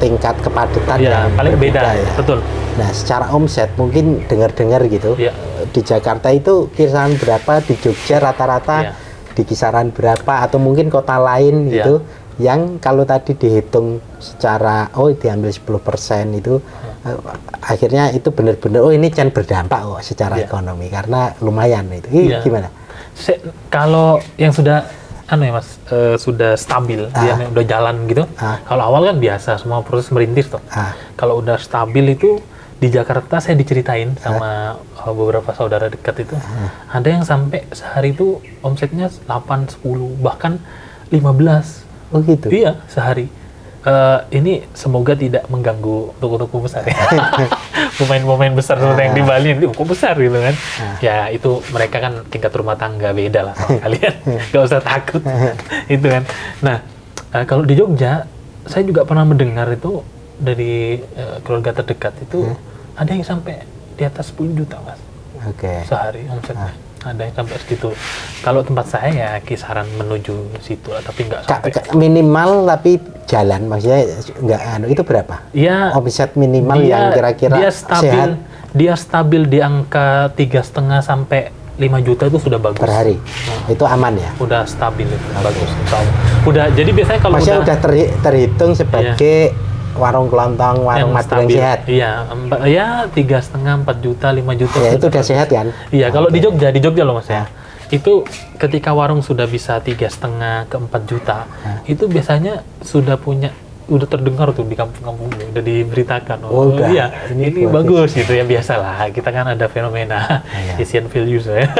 tingkat kepadatan yang paling beda ya. Betul. Nah, secara omset mungkin dengar-dengar gitu. Iya. Di Jakarta itu kisaran berapa, di Jogja rata-rata Iya. di kisaran berapa, atau mungkin kota lain Iya. gitu yang kalau tadi dihitung secara diambil 10% itu akhirnya itu benar-benar ini can berdampak kok secara Iya. ekonomi karena lumayan itu. Ini Iya. gimana? Kalau yang sudah ya mas, sudah stabil, dia udah jalan gitu. Kalau awal kan biasa, semua proses merintis toh. Kalau udah stabil itu di Jakarta saya diceritain sama beberapa saudara dekat itu, ada yang sampai sehari itu omsetnya 8, 10, bahkan 15. Oh gitu. Iya, sehari. Ini semoga tidak mengganggu toko-toko besar ya. Pemain-pemain besar seperti yang di Bali ini toko besar gitu kan. Ya itu mereka kan tingkat rumah tangga beda lah sama kalian. Gak usah takut. Itu kan. Nah, kalau di Jogja saya juga pernah mendengar itu dari keluarga terdekat itu ada yang sampai di atas 10 juta mas. Oke. Sehari omsetnya. Ada yang sampai segitu. Kalau tempat saya ya kisaran menuju situ lah, tapi nggak sampai. Minimal tapi jalan, maksudnya nggak itu berapa? Iya. Omset minimal yang kira-kira sehat dia stabil di angka 3,5 sampai 5 juta itu sudah bagus. per hari. Itu aman ya? Udah stabil itu, bagus. Udah, jadi biasanya kalau maksudnya udah terhitung sebagai warung kelontong, warung Madura yang sehat. Iya, ya 3,5, 4 juta, 5 juta. Ya itu udah sehat kan? Iya, kalau di Jogja loh mas ya. Itu ketika warung sudah bisa 3,5 ke 4 juta, itu biasanya udah terdengar tuh di kampung-kampung, udah diberitakan. Udah. Iya, ini bagus gitu ya, biasalah. Kita kan ada fenomena Asian values ya.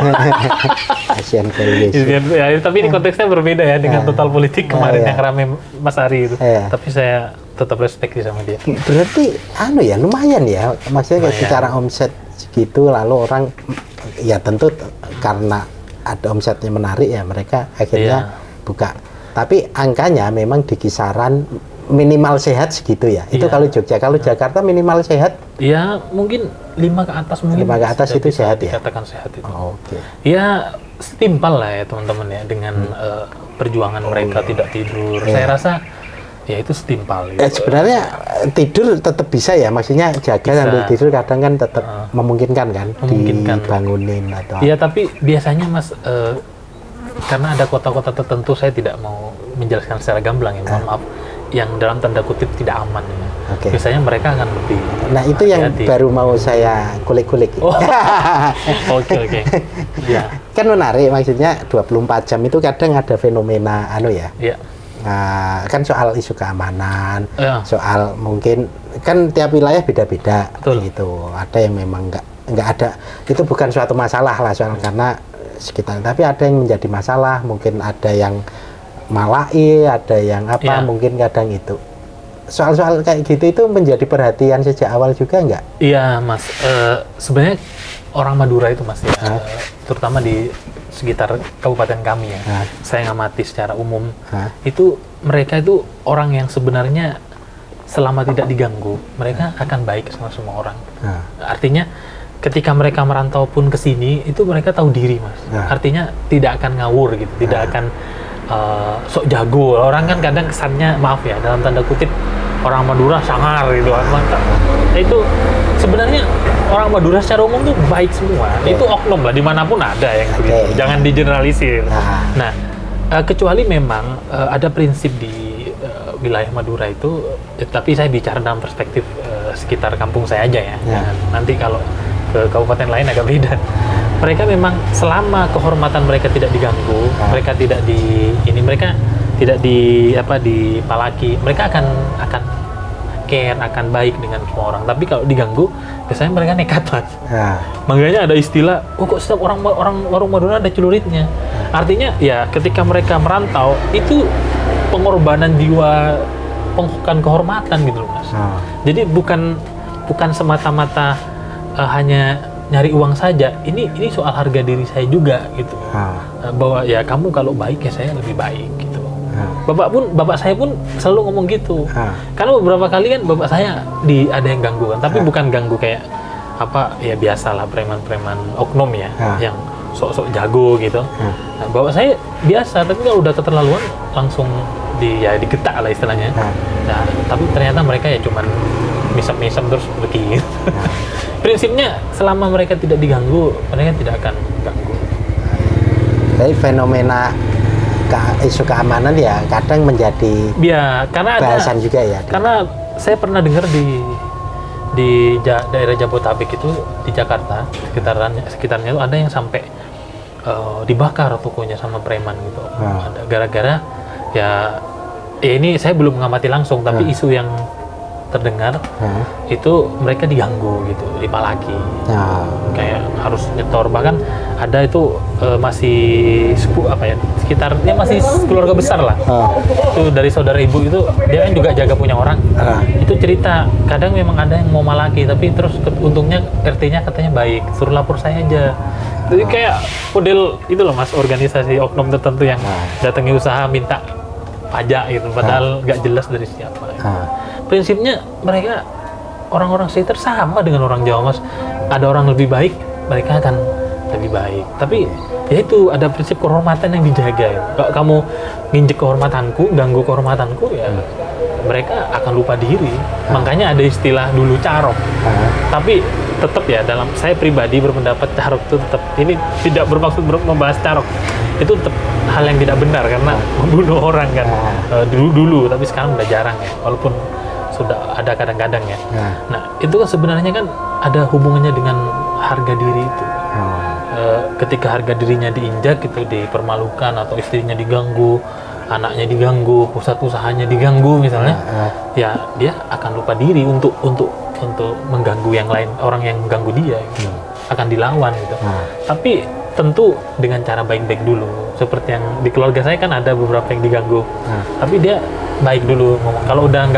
Asian values. Ya, tapi ini konteksnya berbeda ya dengan total politik kemarin yang rame Mas Ari itu. Tapi saya tetap respect sih sama dia. Berarti ya lumayan ya, maksudnya secara omset segitu, lalu orang ya tentu karena ada omsetnya menarik ya mereka akhirnya buka. Tapi angkanya memang di kisaran minimal sehat segitu ya. Itu kalau Jogja, kalau Jakarta minimal sehat? Ya mungkin 5 ke atas mungkin. 5 ke atas itu sehat ya? Dikatakan sehat itu. Oke. Ya setimpal lah ya teman-teman ya dengan perjuangan mereka tidak tidur. Saya rasa ya itu setimpal. Gitu. Sebenarnya tidur tetap bisa ya, maksudnya jaga sambil tidur kadang kan tetap memungkinkan kan, dibangunin atau. Iya tapi biasanya mas karena ada kota-kota tertentu, saya tidak mau menjelaskan secara gamblang ya, mohon maaf, yang dalam tanda kutip tidak aman ya. Biasanya mereka akan lebih. Nah itu yang baru mau saya kulik-kulik. Oke. Ya. Kan menarik, maksudnya 24 jam itu kadang ada fenomena ya. Iya. Kan soal isu keamanan, soal mungkin kan tiap wilayah beda-beda gitu. Ada yang memang nggak ada, itu bukan suatu masalah lah soal karena sekitar, tapi ada yang menjadi masalah, mungkin ada yang malai, ada yang mungkin kadang itu. Soal-soal kayak gitu itu menjadi perhatian sejak awal juga nggak? Iya mas, sebenarnya orang Madura itu mas ya, terutama di sekitar kabupaten kami ya, saya ngamati secara umum, itu mereka itu orang yang sebenarnya selama tidak diganggu, mereka akan baik sama semua orang. Artinya ketika mereka merantau pun ke sini, itu mereka tahu diri mas. Artinya tidak akan ngawur gitu, tidak akan sok jago. Orang kan kadang kesannya, maaf ya, dalam tanda kutip, orang Madura sangar gitu. Itu sebenarnya orang Madura secara umum tuh baik semua. Itu oknum lah, dimanapun ada yang begitu. Jangan digeneralisir. Nah, kecuali memang ada prinsip di wilayah Madura itu, tapi saya bicara dalam perspektif sekitar kampung saya aja ya. Nanti kalau ke kabupaten lain agak beda. Mereka memang selama kehormatan mereka tidak diganggu, mereka tidak mereka tidak dipalaki, mereka akan care, akan baik dengan semua orang. Tapi kalau diganggu, biasanya mereka nekat mas. Makanya ada istilah, kok setiap orang warung Madura ada celuritnya. Artinya ya ketika mereka merantau itu pengorbanan jiwa, penghukan kehormatan gitu loh mas. Jadi bukan semata-mata hanya nyari uang saja. Ini soal harga diri saya juga gitu. Bahwa ya kamu kalau baik ya saya lebih baik gitu. Bapak saya pun selalu ngomong gitu. Karena beberapa kali kan bapak saya ada yang ganggu kan, tapi bukan ganggu kayak ya biasalah preman-preman oknum ya, yang sok-sok jago gitu. Nah, bapak saya biasa, tapi kalau udah keterlaluan langsung digetak lah istilahnya. Nah, tapi ternyata mereka ya cuman misap-misap terus pergi. Prinsipnya selama mereka tidak diganggu, mereka tidak akan ganggu. Jadi fenomena isu keamanan ya kadang menjadi Karena bahasan juga ya. Karena saya pernah dengar di daerah Jabodetabek itu, di Jakarta sekitarnya itu ada yang sampai dibakar tokonya sama preman gitu. Ada gara-gara ya ini saya belum mengamati langsung, tapi isu yang terdengar itu mereka diganggu gitu, dipalaki, kayak harus nyetor, bahkan ada itu masih sekitarnya masih keluarga besar lah. Itu dari saudara ibu itu, dia kan juga jaga punya orang. Itu cerita kadang memang ada yang mau malaki, tapi terus untungnya RT-nya katanya baik, suruh lapor saya aja. Jadi kayak model itu loh mas, organisasi oknum tertentu yang datangi usaha minta pajak gitu, padahal nggak jelas dari siapa. Prinsipnya mereka orang-orang sekitar sama dengan orang Jawa mas. Ada orang lebih baik, mereka akan lebih baik. Tapi ya itu ada prinsip kehormatan yang dijaga. Ya. Kalau kamu nginjek kehormatanku, ganggu kehormatanku, ya mereka akan lupa diri. Makanya ada istilah dulu carok. Tapi tetap ya, dalam saya pribadi berpendapat carok itu tetap, ini tidak bermaksud membahas carok. Itu tetap hal yang tidak benar karena membunuh orang kan. Dulu, tapi sekarang udah jarang ya. Walaupun sudah ada kadang-kadang ya. Nah, itu kan sebenarnya kan ada hubungannya dengan harga diri itu. Ketika harga dirinya diinjak gitu, dipermalukan atau istrinya diganggu, anaknya diganggu, pusat usahanya diganggu misalnya, ya dia akan lupa diri untuk mengganggu yang lain, orang yang mengganggu dia gitu. Akan dilawan gitu. Tapi tentu dengan cara baik-baik dulu. Seperti yang di keluarga saya kan ada beberapa yang diganggu, tapi dia baik dulu ngomong. Kalau udah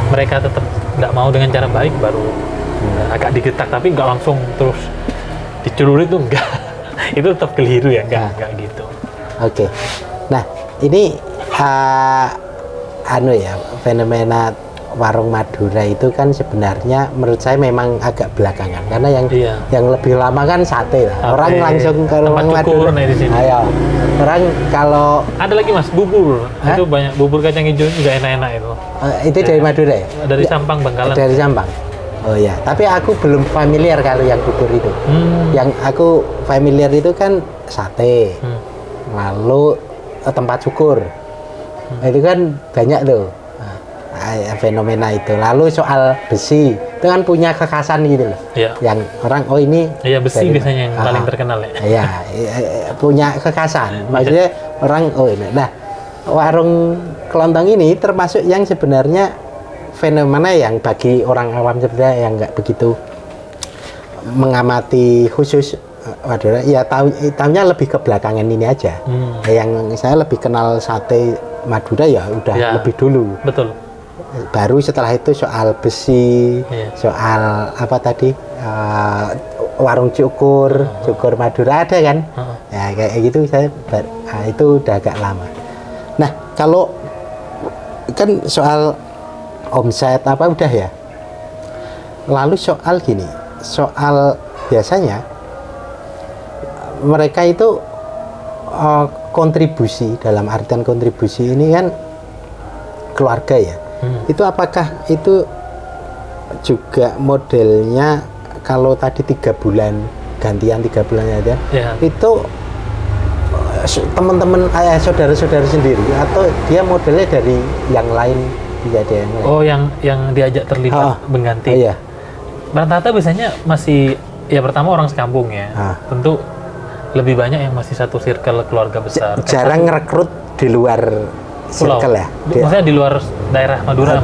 mereka tetap nggak mau dengan cara baik, baru agak digetak, tapi nggak langsung terus dicelurit tuh enggak. Itu tetap keliru ya, enggak gitu. Oke. Nah, ini fenomena warung Madura itu kan sebenarnya menurut saya memang agak belakangan, karena yang lebih lama kan sate lah. Orang langsung ke warung Madura. Di sini. Ayo. Orang kalau ada lagi mas, bubur. Itu banyak bubur kacang hijau juga enak-enak itu. Itu dari Madura ya? Dari Sampang, Bangkalan. Dari Sampang. Oh ya, tapi aku belum familiar kalau yang bubur itu. Yang aku familiar itu kan sate, lalu tempat cukur. Itu kan banyak tuh fenomena itu. Lalu soal besi, itu kan punya kekhasan gitu loh. Yang orang ini. Iya, besi biasanya yang paling terkenal ya. Iya, punya kekhasan. Maksudnya orang ini. Nah, warung kelontong ini termasuk yang sebenarnya fenomena yang bagi orang awam sebenarnya yang nggak begitu mengamati khusus Madura, ya tahunya lebih ke belakangan ini aja. Yang saya lebih kenal sate Madura ya udah lebih dulu. Betul. Baru setelah itu soal besi, soal apa tadi warung cukur Madura ada kan? Ya kayak gitu itu udah agak lama. Nah kalau kan soal omset apa udah ya. Lalu soal gini, soal biasanya mereka itu kontribusi, dalam artian kontribusi ini kan keluarga ya. Itu apakah itu juga modelnya kalau tadi 3 bulan gantian 3 bulan aja, itu teman-teman saudara-saudara sendiri atau dia modelnya dari yang lain? Yang diajak terlibat mengganti. Rata-rata biasanya masih pertama orang sekampung ya. Tentu lebih banyak yang masih satu circle keluarga besar. Jarang ngerekrut di luar circle ya. Maksudnya di luar daerah Madura.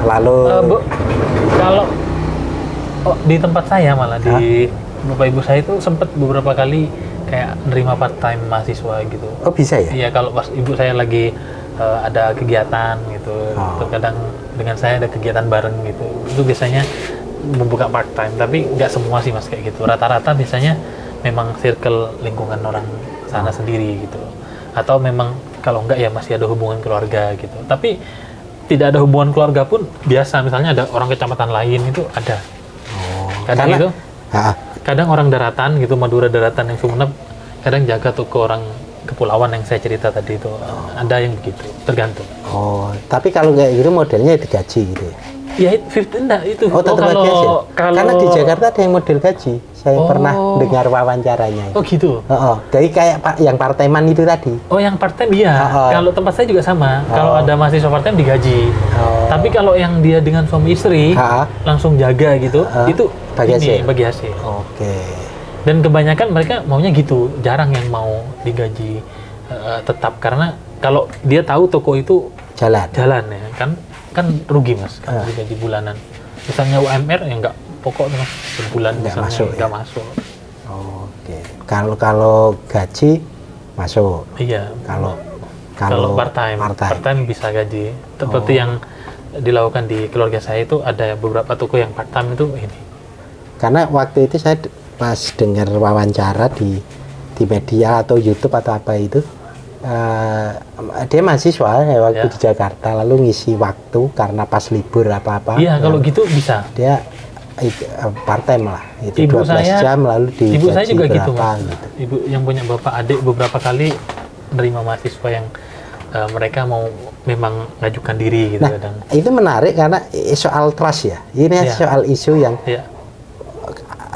Lalu kalau di tempat saya malah di bapak ibu saya itu sempat beberapa kali kayak nerima part time mahasiswa gitu. Oh bisa ya? Iya, kalau pas ibu saya lagi ada kegiatan gitu, terkadang dengan saya ada kegiatan bareng gitu, itu biasanya membuka part time, tapi nggak semua sih mas kayak gitu. Rata-rata biasanya memang circle lingkungan orang sana sendiri gitu, atau memang kalau enggak ya masih ada hubungan keluarga gitu. Tapi tidak ada hubungan keluarga pun biasa, misalnya ada orang kecamatan lain itu ada. Kadang orang daratan gitu, Madura daratan yang Sumeneb, kadang jaga tuh ke orang kepulauan yang saya cerita tadi itu. Ada yang begitu, tergantung. Tapi kalau kayak gitu modelnya digaji gitu ya? Ya, 50 enggak itu. Oh, tetap kalau gaji hasil. kalau Karena di Jakarta ada yang model gaji. Saya pernah dengar wawancaranya. Oh, gitu. Jadi kayak yang part-time-an itu tadi. Oh, yang part time iya. Kalau tempat saya juga sama. Kalau ada mahasiswa part time digaji. Tapi kalau yang dia dengan suami istri langsung jaga gitu, itu bagi hasil. Oke. Dan kebanyakan mereka maunya gitu, jarang yang mau digaji tetap, karena kalau dia tahu toko itu jalan ya, kan rugi Mas kalau digaji bulanan. Misalnya UMR ya nggak pokok Mas, sebulan nggak masuk. Oke. Kalau gaji masuk. Iya. Kalau part time bisa gaji. Seperti yang dilakukan di keluarga saya itu, ada beberapa toko yang part time itu ini. Karena waktu itu saya pas dengar wawancara di media atau YouTube atau apa itu, dia mahasiswa ya waktu di Jakarta, lalu ngisi waktu karena pas libur apa-apa. Iya, kalau gitu bisa. Dia part time lah, itu ibu 12 jam lalu di ibu saya juga berapa, gitu, Mas. Gitu. Ibu yang punya bapak adik beberapa kali menerima mahasiswa yang mereka mau memang ngajukan diri gitu. Kadang itu menarik karena soal trust ya. Ini soal isu yang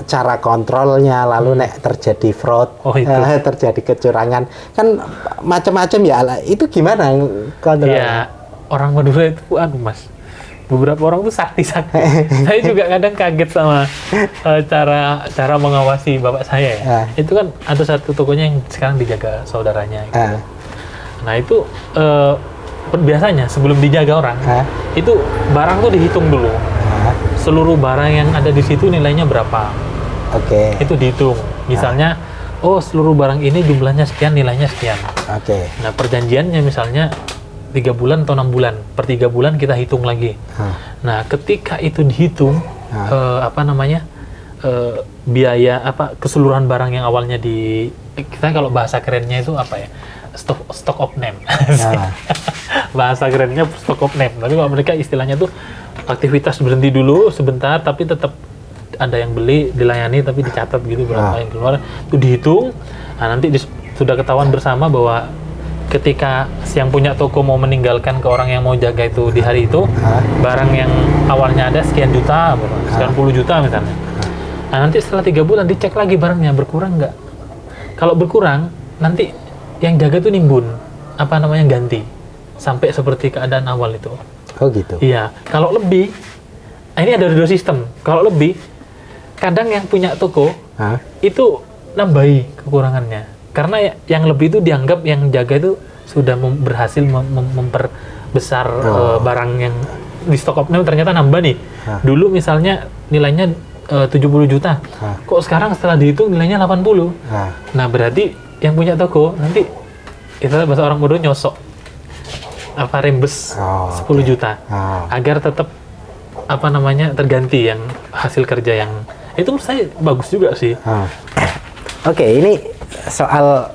cara kontrolnya, lalu nek terjadi fraud, terjadi kecurangan, kan macam-macam ya. Itu gimana kontrolnya? Ya, orang Madura itu Mas, beberapa orang tuh sakti-sakti. Saya juga kadang kaget sama cara mengawasi bapak saya ya. Itu kan ada satu tokonya yang sekarang dijaga saudaranya gitu. Nah itu biasanya sebelum dijaga orang, itu barang tuh dihitung dulu. Seluruh barang yang ada di situ nilainya berapa. Itu dihitung. Misalnya, seluruh barang ini jumlahnya sekian, nilainya sekian. Nah perjanjiannya misalnya 3 bulan atau 6 bulan, per 3 bulan kita hitung lagi. Nah ketika itu dihitung, biaya keseluruhan barang yang awalnya kita kalau bahasa kerennya itu apa ya, stock of name. Bahasa kerennya stock of name. Tapi kalau mereka istilahnya tuh aktivitas berhenti dulu sebentar, tapi tetap ada yang beli, dilayani, tapi dicatat gitu berapa yang keluar, itu dihitung. Nah nanti sudah ketahuan bersama bahwa ketika yang punya toko mau meninggalkan ke orang yang mau jaga itu di hari itu, barang yang awalnya ada sekian juta, sekian puluh juta misalnya. Nah nanti setelah 3 bulan dicek lagi barangnya berkurang nggak. Kalau berkurang, nanti yang jaga tuh nimbun, ganti sampai seperti keadaan awal itu. Oh gitu. Iya. Kalau lebih, ini ada 2 sistem. Kalau lebih, kadang yang punya toko itu nambahi kekurangannya. Karena yang lebih itu dianggap yang jaga itu sudah berhasil memperbesar barang yang di stock of name, ternyata nambah nih. Dulu misalnya nilainya 70 juta. Kok sekarang setelah dihitung nilainya 80? Nah, berarti yang punya toko nanti itu bahasa orang bodoh nyosok rembes 10 juta. Agar tetap terganti yang hasil kerja yang itu menurut saya bagus juga sih. Oke, ini soal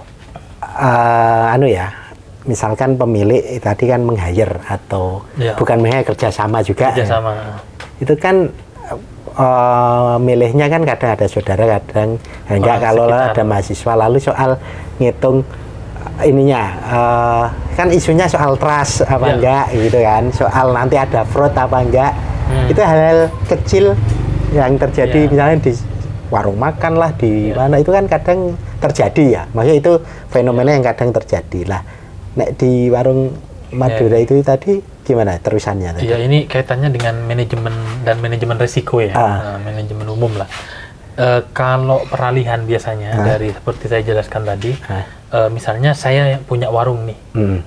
misalkan pemilik tadi kan meng-hire atau bukan meng-hire, kerjasama juga. Itu kan milihnya kan kadang ada saudara, kadang enggak. Kalau ada mahasiswa, lalu soal ngitung ininya kan isunya soal trust apa enggak gitu kan, soal nanti ada fraud apa enggak. Itu hal-hal kecil yang terjadi misalnya di warung makan lah, di mana itu kan kadang terjadi ya, maksudnya itu fenomena yang kadang terjadi lah. Nek di warung Madura itu tadi gimana terusannya tadi? Iya, ini kaitannya dengan manajemen risiko ya, manajemen umum lah. Kalau peralihan biasanya dari seperti saya jelaskan tadi, misalnya saya punya warung nih,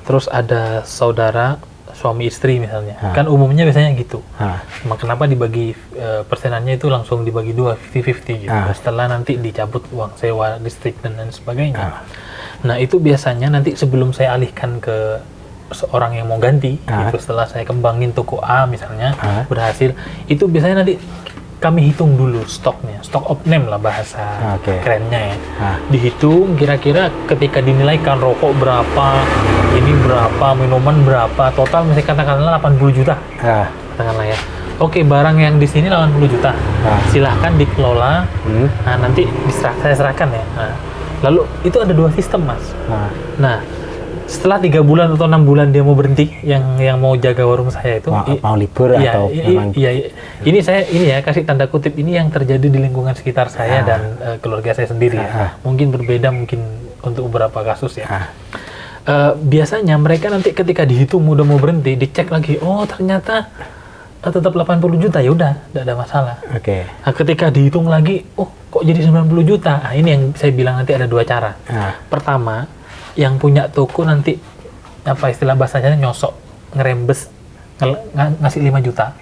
terus ada saudara suami istri misalnya, kan umumnya biasanya gitu. Kenapa dibagi persenannya itu langsung dibagi 2, 50-50 gitu. Setelah nanti dicabut uang sewa, listrik dan lain sebagainya. Nah itu biasanya nanti sebelum saya alihkan ke seorang yang mau ganti, gitu, setelah saya kembangin toko A misalnya berhasil, itu biasanya nanti kami hitung dulu stoknya, stock of name lah bahasa kerennya ya. Dihitung kira-kira ketika dinilaikan rokok berapa, ini berapa, minuman berapa, total misalnya katakanlah 80 juta. Katakanlah ya. Oke, barang yang di sini 80 juta. Silahkan dikelola. Nah, nanti saya serahkan ya. Nah, lalu itu ada 2 sistem, Mas. Nah, setelah 3 bulan atau 6 bulan dia mau berhenti, yang mau jaga warung saya itu mau libur iya, atau memang iya. Ini saya ya kasih tanda kutip, ini yang terjadi di lingkungan sekitar saya dan keluarga saya sendiri ya. Mungkin berbeda mungkin untuk beberapa kasus ya. Biasanya mereka nanti ketika dihitung udah mau berhenti, dicek lagi, oh ternyata tetap 80 juta, ya udah, tidak ada masalah. Oke. Nah, ketika dihitung lagi, oh kok jadi 90 juta? Nah, ini yang saya bilang nanti ada 2 cara. Pertama, yang punya toko nanti apa istilah bahasanya nyosok, ngerembes, ngasih 5 juta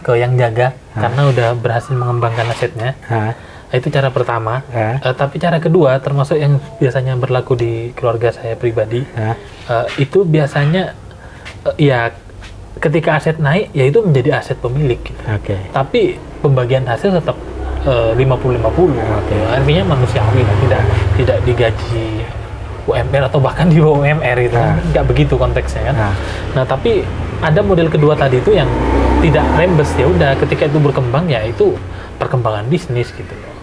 ke yang jaga karena udah berhasil mengembangkan asetnya. Nah, itu cara pertama. Tapi cara kedua, termasuk yang biasanya berlaku di keluarga saya pribadi, itu biasanya ya ketika aset naik, ya itu menjadi aset pemilik. Tapi pembagian hasil tetap 50-50. Artinya manusiawi lah, tidak digaji UMR atau bahkan di bawah UMR gitu. Nggak begitu konteksnya kan. Nah, tapi ada model kedua tadi itu yang tidak rembes, ya udah ketika itu berkembang ya itu perkembangan bisnis gitu loh.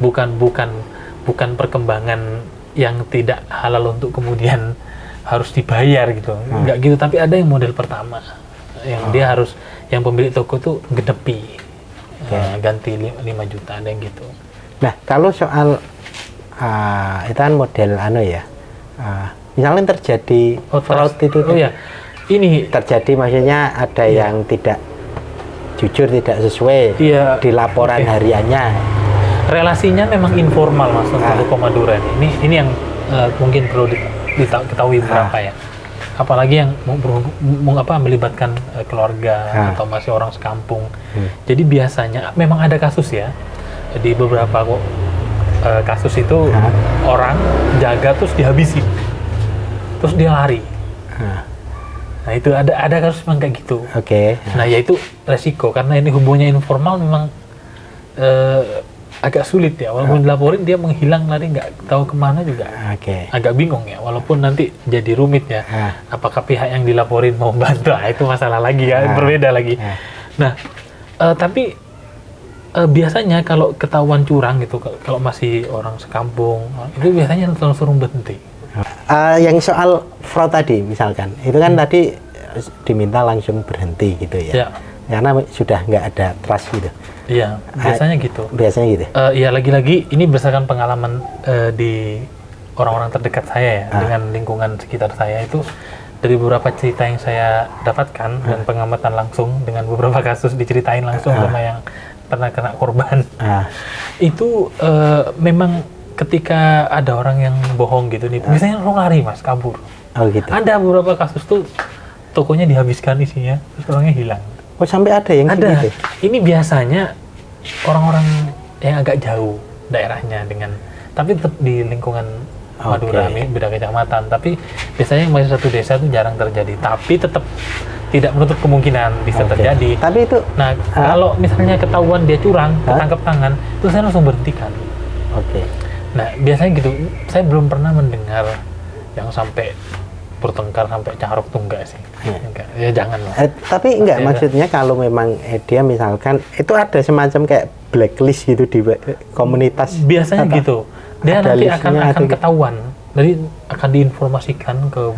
Bukan perkembangan yang tidak halal untuk kemudian harus dibayar gitu. Nggak gitu, tapi ada yang model pertama yang dia harus, yang pemilik toko tuh gedepi, ganti 5 juta, ada yang gitu. Nah, kalau soal itu kan model misalnya terjadi fraud itu ini terjadi, maksudnya ada yang tidak jujur, tidak sesuai di laporan hariannya. Relasinya memang informal Mas untuk toko Madura ini yang mungkin perlu diketahui beberapa ya. Apalagi yang melibatkan keluarga atau masih orang sekampung. Jadi biasanya memang ada kasus ya, di beberapa kasus itu orang jaga terus dihabisin, terus dia lari. Nah itu ada kasus memang kayak gitu. Nah ya itu resiko, karena ini hubungannya informal memang agak sulit ya, walaupun dilaporin dia menghilang, lari nggak tahu kemana juga. Agak bingung ya, walaupun nanti jadi rumit ya. Apakah pihak yang dilaporin mau bantu? Itu masalah lagi ya, berbeda lagi. Nah, tapi biasanya kalau ketahuan curang gitu, kalau masih orang sekampung, itu biasanya langsung berhenti. Yang soal fraud tadi misalkan, itu kan tadi diminta langsung berhenti gitu ya. Karena sudah nggak ada trust gitu. Iya, biasanya gitu. Biasanya gitu. Iya, lagi-lagi ini berdasarkan pengalaman di orang-orang terdekat saya ya, dengan lingkungan sekitar saya itu, dari beberapa cerita yang saya dapatkan dan pengamatan langsung dengan beberapa kasus diceritain langsung sama yang pernah kena korban. Itu memang ketika ada orang yang bohong gitu nih, biasanya langsung lari Mas, kabur. Gitu. Ada beberapa kasus tuh tokonya dihabiskan isinya, terus orangnya hilang. Sampai ada yang gitu? Ini biasanya orang-orang yang agak jauh daerahnya tapi tetap di lingkungan Madura, beda kecamatan. Tapi biasanya yang masih satu desa itu jarang terjadi. Tapi tetap tidak menutup kemungkinan bisa terjadi. Tapi itu, nah kalau misalnya ketahuan dia curang, ketangkep tangan, itu saya langsung berhentikan. Nah biasanya gitu. Saya belum pernah mendengar yang sampai bertengkar sampai carok tuh enggak sih. Enggak. Ya jangan lah. Tapi enggak, maksudnya kalau memang dia misalkan itu ada semacam kayak blacklist gitu di komunitas. Biasanya gitu. Dia nanti akan ketahuan. Jadi akan diinformasikan ke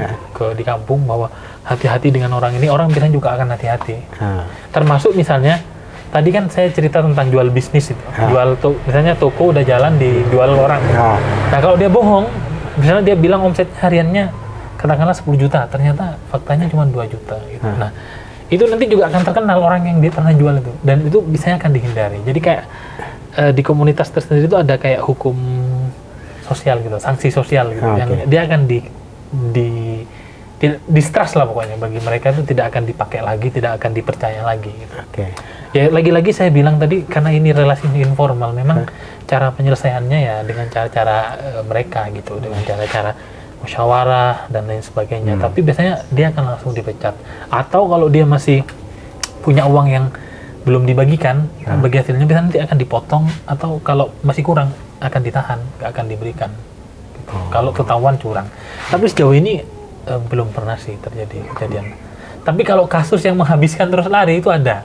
di kampung bahwa hati-hati dengan orang ini. Orang biasanya juga akan hati-hati. Termasuk misalnya tadi kan saya cerita tentang jual bisnis itu. Misalnya toko udah jalan dijual orang. Nah kalau dia bohong, misalnya dia bilang omset hariannya katakanlah 10 juta, ternyata faktanya cuma 2 juta gitu. Nah, itu nanti juga akan terkenal orang yang dia pernah jual itu, dan itu biasanya akan dihindari. Jadi kayak di komunitas tersendiri itu ada kayak hukum sosial gitu, sanksi sosial gitu, yang dia akan distrust lah pokoknya. Bagi mereka itu tidak akan dipakai lagi, tidak akan dipercaya lagi gitu. Ya lagi-lagi saya bilang tadi, karena ini relasi informal, memang cara penyelesaiannya ya dengan cara-cara mereka gitu, dengan cara-cara musyawarah dan lain sebagainya. Tapi biasanya dia akan langsung dipecat. Atau kalau dia masih punya uang yang belum dibagikan, bagi hasilnya biasanya nanti akan dipotong, atau kalau masih kurang akan ditahan, nggak akan diberikan. Kalau ketahuan curang. Tapi sejauh ini belum pernah sih terjadi kejadian. Tapi kalau kasus yang menghabiskan terus lari itu ada.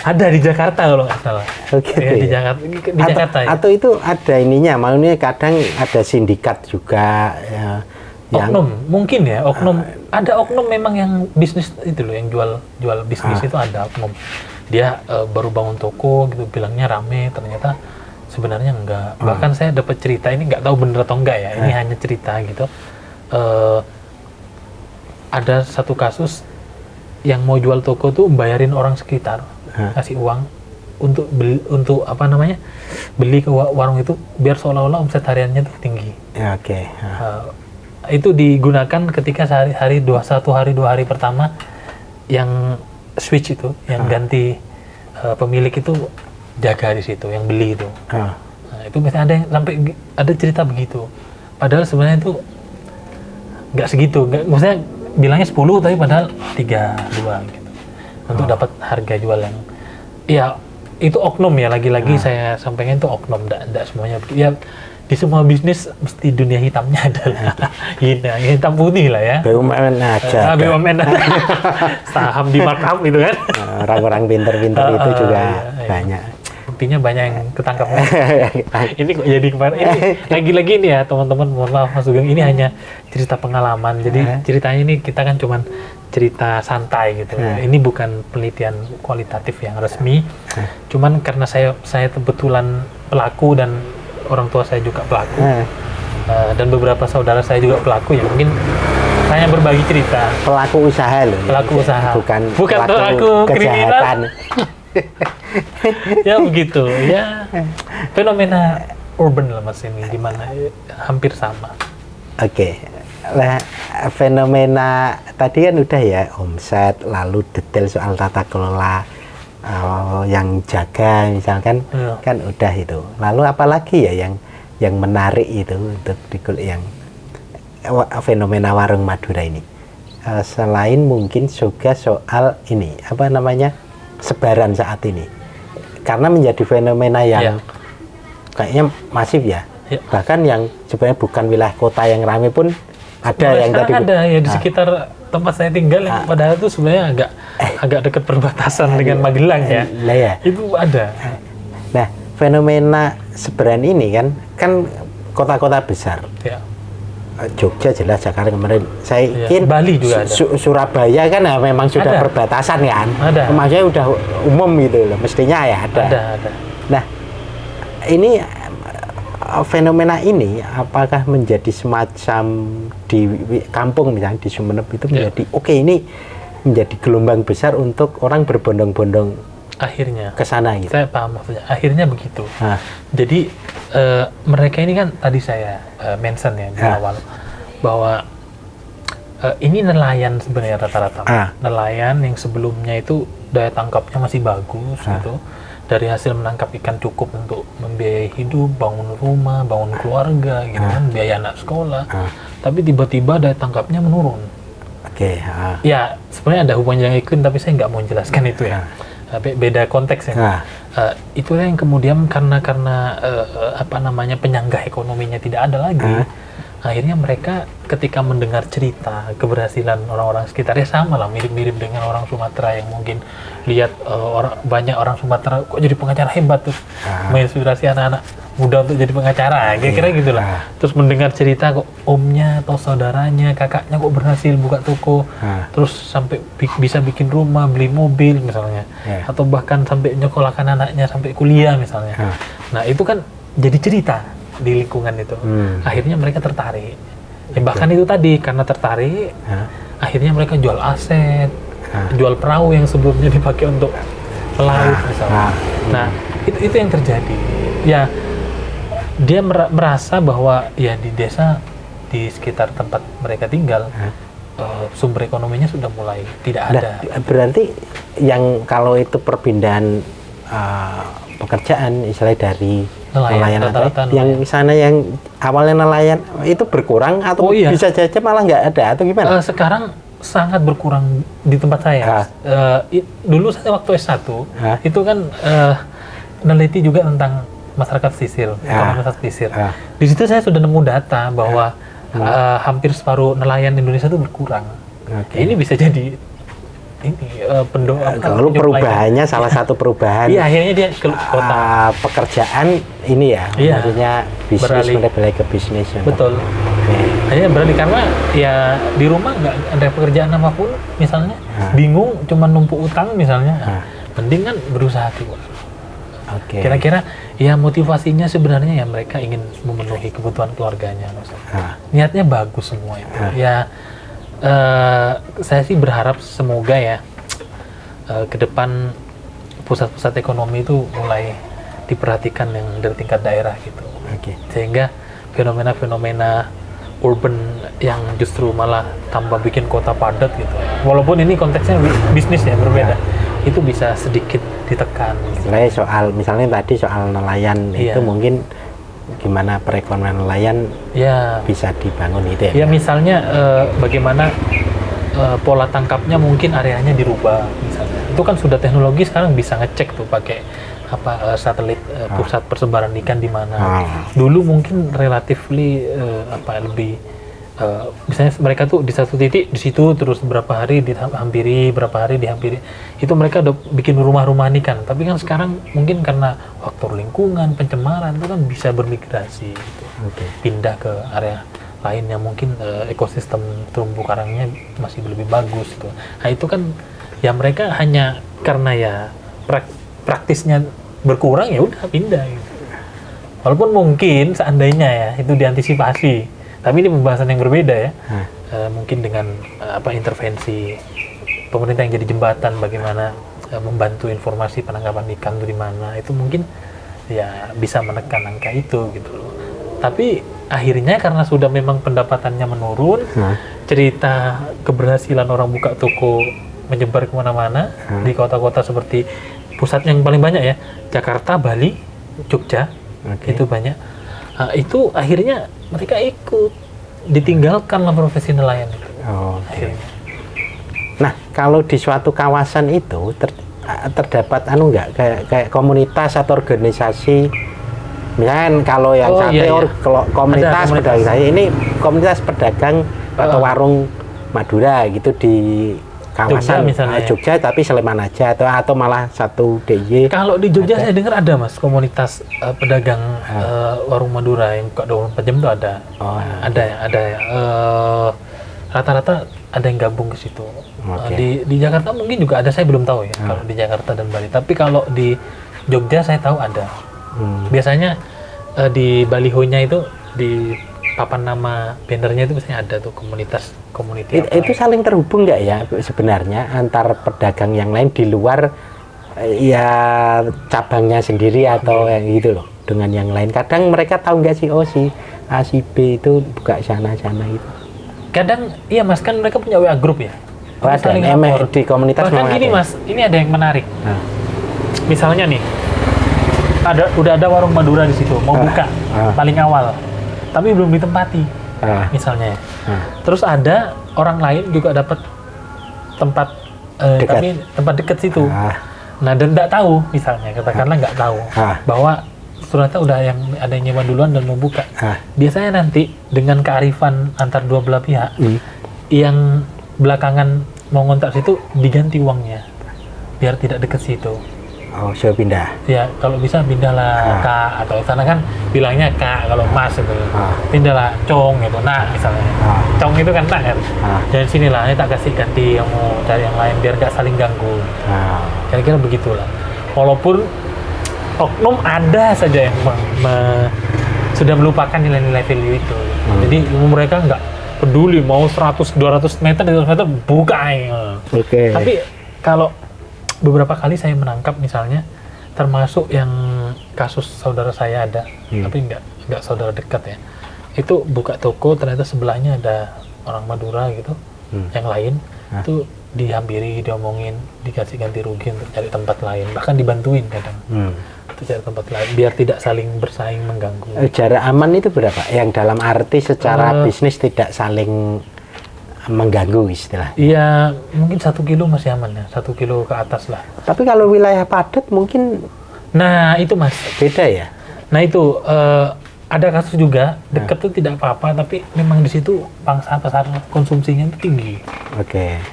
Ada di Jakarta kalau nggak salah. Di Jakarta ya. Atau itu ada ininya, maksudnya kadang ada sindikat juga ya. Oknum, mungkin ya, oknum. Ada oknum memang yang bisnis itu loh, yang jual bisnis itu ada oknum. Dia baru bangun toko gitu, bilangnya rame, ternyata sebenarnya enggak. Bahkan saya dapat cerita, ini nggak tahu bener atau enggak ya, ini hanya cerita gitu. Ada satu kasus yang mau jual toko tuh bayarin orang sekitar, kasih uang untuk beli ke warung itu biar seolah-olah omset hariannya tuh tinggi. Ya, oke. Itu digunakan ketika dua hari pertama yang switch itu, yang ganti pemilik itu jaga di situ, yang beli itu. Nah, itu biasanya ada yang sampai ada cerita begitu. Padahal sebenarnya itu nggak segitu, maksudnya bilangnya 10 tapi padahal 3-2 gitu. Untuk dapat harga jual yang ya itu oknum ya, lagi-lagi saya sampaikan itu oknum, enggak semuanya ya. Di semua bisnis mesti dunia hitamnya adalah hitam putih lah ya. BUMN aja. BUMN saham di markup itu kan. Orang-orang pinter-pinter itu juga banyak. Buktinya banyak yang ketangkap. Ini kok jadi kemarin ini lagi-lagi nih ya teman-teman, mohon maaf Mas Sugeng, ini hanya cerita pengalaman. Jadi ceritanya ini kita kan cuman cerita santai gitu. Ini bukan penelitian kualitatif yang resmi. Cuman karena saya kebetulan pelaku dan orang tua saya juga pelaku, dan beberapa saudara saya juga pelaku, ya mungkin hanya berbagi cerita. Pelaku usaha loh. Pelaku usaha. Bukan pelaku kejahatan. Ya begitu. Ya fenomena urban lah Mas ini, gimana? Hampir sama. Oke. Nah, fenomena tadi kan udah ya, omset, lalu detail soal tata kelola. Yang jaga misalkan kan udah itu. Lalu apalagi ya yang menarik itu untuk yang fenomena warung Madura ini, selain mungkin juga soal ini sebaran saat ini, karena menjadi fenomena yang kayaknya masif ya. Bahkan yang sebenarnya bukan wilayah kota yang ramai pun ada yang tadi ada ya di sekitar tempat saya tinggal yang padahal itu sebenarnya agak dekat perbatasan dengan Magelang ya. Itu ada. Nah, fenomena sebaran ini kan kota-kota besar. Ya. Jogja jelas, Jakarta kemarin. Saya yakin Bali juga ada. Surabaya kan memang sudah perbatasan kan. Ada. Maksudnya udah umum gitu loh. Mestinya ya ada. Ada. Nah, ini fenomena ini apakah menjadi semacam di kampung misalnya di Sumeneb itu menjadi ini menjadi gelombang besar untuk orang berbondong-bondong akhirnya ke sana gitu. Saya paham maksudnya. Akhirnya begitu. Jadi mereka ini kan tadi saya mention ya di awal bahwa ini nelayan sebenarnya rata-rata. Nelayan yang sebelumnya itu daya tangkapnya masih bagus gitu. Dari hasil menangkap ikan cukup untuk membiayai hidup, bangun rumah, bangun keluarga, gitu kan, biaya anak sekolah. Tapi tiba-tiba daya tangkapnya menurun. Ya, sebenarnya ada hubungan dengan iklim, tapi saya nggak mau menjelaskan itu ya. Beda konteks ya. Itulah yang kemudian karena penyangga ekonominya tidak ada lagi. Akhirnya mereka ketika mendengar cerita keberhasilan orang-orang sekitarnya sama lah, mirip-mirip dengan orang Sumatera yang mungkin lihat banyak orang Sumatera kok jadi pengacara hebat tuh, menginspirasi anak-anak muda untuk jadi pengacara, kira-kira gitulah. Terus mendengar cerita kok omnya atau saudaranya, kakaknya kok berhasil buka toko, terus sampai bisa bikin rumah, beli mobil misalnya, atau bahkan sampai nyekolahkan anaknya sampai kuliah misalnya. Nah itu kan jadi cerita di lingkungan itu. Akhirnya mereka tertarik. Ya, bahkan itu tadi karena tertarik, akhirnya mereka jual aset, jual perahu yang sebelumnya dipakai untuk pelaut misalnya. Nah, itu yang terjadi. Ya, dia merasa bahwa ya di desa di sekitar tempat mereka tinggal sumber ekonominya sudah mulai tidak ada. Berarti yang kalau itu perpindahan pekerjaan misalnya dari nelayan yang sana yang awalnya nelayan itu berkurang atau bisa saja malah nggak ada atau gimana? Sekarang sangat berkurang di tempat saya. Dulu saya waktu S1 itu kan meneliti juga tentang masyarakat pesisir, komunitas pesisir. Di situ saya sudah nemu data bahwa hampir separuh nelayan Indonesia itu berkurang. Ini bisa jadi Kalau perubahannya salah satu perubahan. Iya, akhirnya dia ke kota. Pekerjaan ini ya, Iya, maksudnya bisnis beralih ke bisnis. Betul. Akhirnya beralih karena ya di rumah nggak ada pekerjaan apapun, misalnya bingung, cuma numpuk utang misalnya, mending kan berusaha keluar. Kira-kira ya motivasinya sebenarnya ya mereka ingin memenuhi kebutuhan keluarganya, niatnya bagus semua itu. Ya saya sih berharap semoga ya ke depan pusat-pusat ekonomi itu mulai diperhatikan yang dari tingkat daerah gitu, sehingga fenomena-fenomena urban yang justru malah tambah bikin kota padat gitu. Walaupun ini konteksnya bisnis ya berbeda, itu bisa sedikit ditekan. Misalnya tadi soal nelayan itu mungkin gimana perekonomian nelayan bisa dibangun itu ya? Ya misalnya bagaimana pola tangkapnya mungkin areanya dirubah misalnya. Itu kan sudah teknologi sekarang bisa ngecek tuh pakai satelit pusat persebaran ikan di mana. Dulu mungkin relatively lebih misalnya mereka tuh di satu titik di situ terus berapa hari dihampiri, itu mereka udah bikin rumah-rumah ikan. Tapi kan sekarang mungkin karena faktor lingkungan, pencemaran itu kan bisa bermigrasi gitu. Pindah ke area lain yang mungkin ekosistem terumbu karangnya masih lebih bagus gitu. Nah itu kan ya mereka hanya karena ya praktisnya berkurang ya udah pindah gitu. Walaupun mungkin seandainya ya itu diantisipasi. Tapi ini pembahasan yang berbeda ya, mungkin dengan intervensi pemerintah yang jadi jembatan bagaimana membantu informasi penangkapan ikan itu di mana, itu mungkin ya bisa menekan angka itu gitu loh. Tapi akhirnya karena sudah memang pendapatannya menurun, cerita keberhasilan orang buka toko menyebar kemana-mana di kota-kota seperti pusat yang paling banyak ya, Jakarta, Bali, Jogja, itu banyak. Itu akhirnya mereka ikut, ditinggalkanlah profesi nelayan itu. Akhirnya. Nah, kalau di suatu kawasan itu terdapat kayak komunitas atau organisasi, misalnya kalau yang komunitas pedagang saya ini komunitas pedagang atau warung Madura gitu di kawasan Jogja tapi Sleman aja atau malah satu DIY. Kalau di Jogja saya dengar ada Mas komunitas pedagang warung Madura yang buka 24 jam itu ada. Ada ya. Rata-rata ada yang gabung ke situ. Di Jakarta mungkin juga ada, saya belum tahu ya kalau di Jakarta dan Bali. Tapi kalau di Jogja saya tahu ada. Biasanya di balihonya itu di papan nama bannernya itu biasanya ada tuh komunitas. Itu saling terhubung nggak ya sebenarnya antar pedagang yang lain di luar ya cabangnya sendiri atau yang gitu loh dengan yang lain. Kadang mereka tahu nggak sih si A si B itu buka sana gitu. Kadang iya Mas, kan mereka punya WA group ya. Ada di komunitas. Bahkan gini Mas, ini ada yang menarik. Misalnya nih udah ada warung Madura di situ mau buka paling awal. Tapi belum ditempati, misalnya. Terus ada orang lain juga dapat tempat, tapi tempat dekat situ. Nah, dan nggak tahu, misalnya, katakanlah nggak tahu bahwa ternyata udah ada yang nyewa duluan dan mau buka. Biasanya nanti dengan kearifan antar dua belah pihak, yang belakangan mau ngontak situ diganti uangnya, biar tidak dekat situ. Saya pindah. Ya, kalau bisa pindahlah Kak, atau sana kan bilangnya Kak kalau Mas itu. Pindahlah Cong gitu. Nah, misalnya. Cong itu kan tak kan. Jadi sinilah, ini tak kasih ganti yang mau cari yang lain biar gak saling ganggu. Kira-kira begitulah. Walaupun oknum ada saja yang sudah melupakan nilai-nilai value itu. Jadi mereka nggak peduli mau 100-200 meter, 200 meter buka. Tapi kalau beberapa kali saya menangkap misalnya, termasuk yang kasus saudara saya ada, tapi nggak saudara dekat ya, itu buka toko ternyata sebelahnya ada orang Madura gitu, yang lain, itu dihampiri, diomongin, dikasih ganti rugi untuk cari tempat lain, bahkan dibantuin kadang untuk cari tempat lain, biar tidak saling bersaing mengganggu. Jarak aman itu berapa? Yang dalam arti secara bisnis tidak saling mengganggu istilah. Iya, mungkin 1 kilo masih aman ya, 1 kilo ke atas lah. Tapi kalau wilayah padat mungkin. Nah itu Mas. Beda ya. Nah itu ada kasus juga dekat tuh tidak apa-apa, tapi memang di situ pangsa pasar konsumsinya itu tinggi.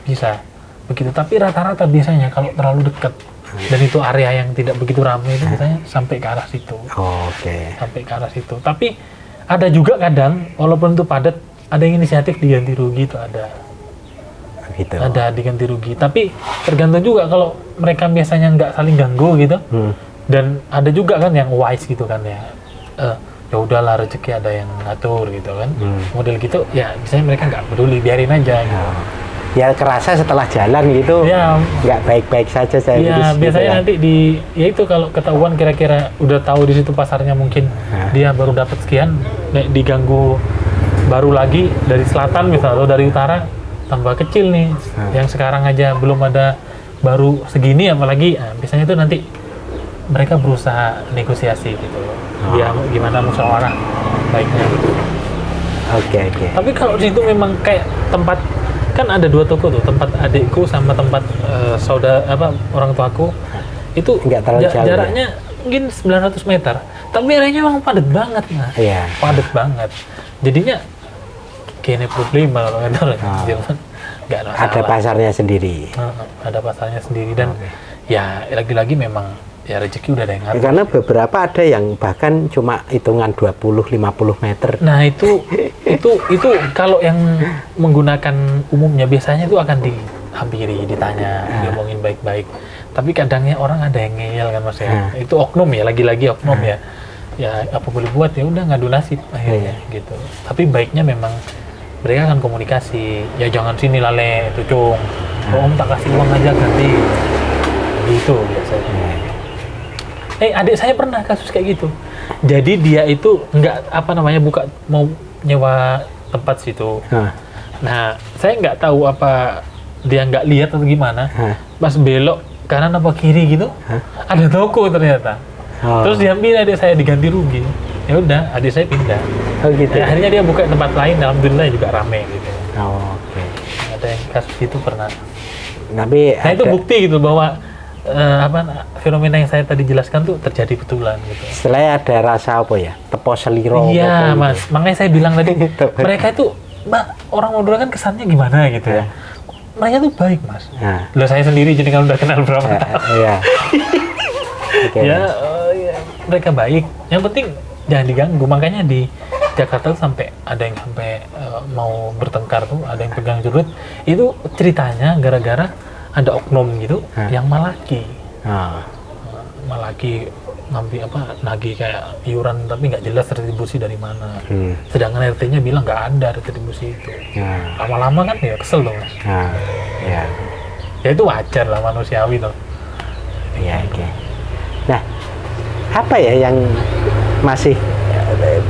Bisa. begitu. Tapi rata-rata biasanya kalau terlalu dekat dan itu area yang tidak begitu ramai itu biasanya sampai ke arah situ. Sampai ke arah situ. Tapi ada juga kadang walaupun itu padat, ada yang inisiatif diganti rugi itu ada. Gitu. Ada diganti rugi. Tapi tergantung juga kalau mereka biasanya nggak saling ganggu gitu. Dan ada juga kan yang wise gitu kan ya. Ya udahlah rezeki ada yang ngatur gitu kan. Model gitu ya biasanya mereka nggak peduli, biarin aja gitu. Ya kerasa setelah jalan gitu ya, nggak baik-baik saja saya ya biasanya gitu ya. Nanti ya itu kalau ketahuan kira-kira udah tahu di situ pasarnya mungkin dia baru dapat sekian, diganggu baru lagi dari selatan misalnya atau dari utara tambah kecil nih, yang sekarang aja belum ada baru segini apalagi biasanya itu nanti mereka berusaha negosiasi gitu dia gimana musyawarah baiknya gitu. Oke. Tapi kalau di situ memang kayak tempat, kan ada 2 toko tuh, tempat adikku sama tempat orang tuaku itu jaraknya mungkin 900 meter, tapi areanya memang padat banget padat banget, jadinya kayaknya problema kalau kata orang Jerman, nggak ada masalah. Ada pasarnya sendiri. Ada pasarnya sendiri dan ya lagi-lagi memang ya rezeki udah ada yang ngatur. Karena beberapa ada yang bahkan cuma hitungan 20-50 meter. Nah itu kalau yang menggunakan umumnya biasanya itu akan dihampiri, ditanya, diomongin baik-baik. Tapi kadangnya orang ada yang ngeyel kan mas ya. Itu oknum ya, lagi-lagi oknum ya. Ya apa boleh buat, ya udah ngadu nasib akhirnya gitu. Tapi baiknya memang mereka akan komunikasi. Ya jangan sini lale, itu cung. Om tak kasih uang aja ganti. Gitu biasanya. Adik saya pernah kasus kayak gitu. Jadi dia itu buka mau nyewa tempat situ. Nah, saya nggak tahu apa dia nggak lihat atau gimana. Pas belok kanan apa kiri gitu, ada toko ternyata. Terus diambil adik saya, diganti rugi. Ya udah, adik saya pindah. Gitu. Akhirnya dia buka tempat lain, alhamdulillah juga rame gitu. Ada yang kasus itu pernah. Tapi itu bukti gitu bahwa fenomena yang saya tadi jelaskan tuh terjadi betulan gitu. Setelahnya ada rasa apa ya? Tepo seliro. Iya mas, makanya saya bilang tadi mereka itu orang Madura kan kesannya gimana gitu ya. Mereka tuh baik mas. Loh saya sendiri jadi kalau udah kenal berapa tahun. Iya. Ya mereka baik. Yang penting jangan diganggu. Makanya di Jakarta tuh sampai ada yang sampai mau bertengkar tuh, ada yang pegang jurut. Itu ceritanya gara-gara ada oknum gitu yang malaki ngambil nagih kayak iuran tapi nggak jelas retribusi dari mana. Sedangkan RT-nya bilang nggak ada retribusi itu. Lama-lama kan ya kesel dong mas. Ya itu wajar lah, manusiawi tuh. Nah, apa ya yang masih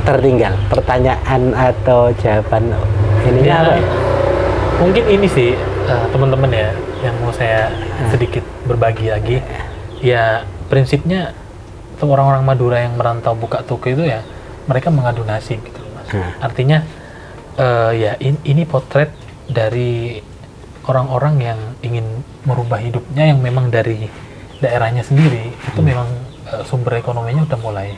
tertinggal, pertanyaan atau jawaban ini apa? Mungkin ini sih teman-teman ya yang mau saya sedikit berbagi lagi. Ya prinsipnya orang-orang Madura yang merantau buka toko itu ya mereka mengadu nasib gitu mas. Artinya ini potret dari orang-orang yang ingin merubah hidupnya yang memang dari daerahnya sendiri itu memang sumber ekonominya udah mulai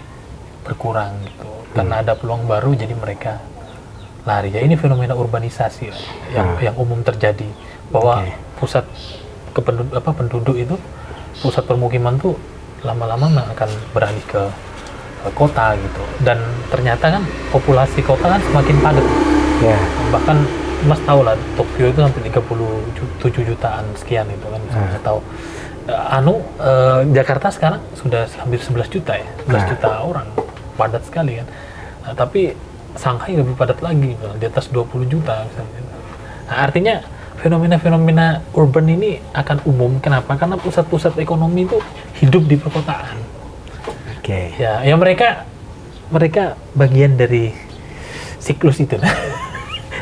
berkurang gitu. Karena ada peluang baru jadi mereka lari. Ya ini fenomena urbanisasi yang umum terjadi bahwa pusat penduduk itu, pusat permukiman tuh lama-lama akan beralih ke kota gitu. Dan ternyata kan populasi kota kan semakin padat. Bahkan mas tahu lah Tokyo itu sampai 37 jutaan sekian itu kan saya tahu. Jakarta sekarang sudah hampir 11 juta ya, 11 juta orang, padat sekali kan. Tapi Shanghai lebih padat lagi, di atas 20 juta misalnya. Nah, artinya fenomena-fenomena urban ini akan umum. Kenapa? Karena pusat-pusat ekonomi itu hidup di perkotaan. Ya mereka bagian dari siklus itu,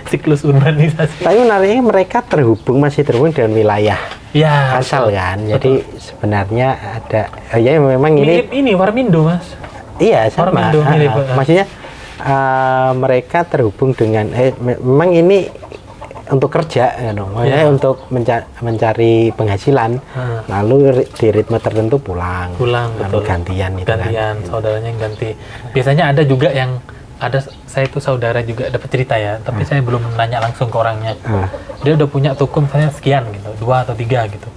siklus urbanisasi. Tapi menariknya mereka masih terhubung dengan wilayah asal kan. Jadi sebenarnya ada memang mirip ini Warmindo mas. Iya sama. Warmindo, mirip, maksudnya mereka terhubung dengan memang ini untuk kerja untuk mencari penghasilan, lalu di ritme tertentu pulang betul. Gantian saudaranya yang ganti. Biasanya ada juga yang saya itu saudara juga dapat cerita ya, tapi saya belum nanya langsung ke orangnya. Dia udah punya toko misalnya sekian gitu, 2 atau 3 gitu.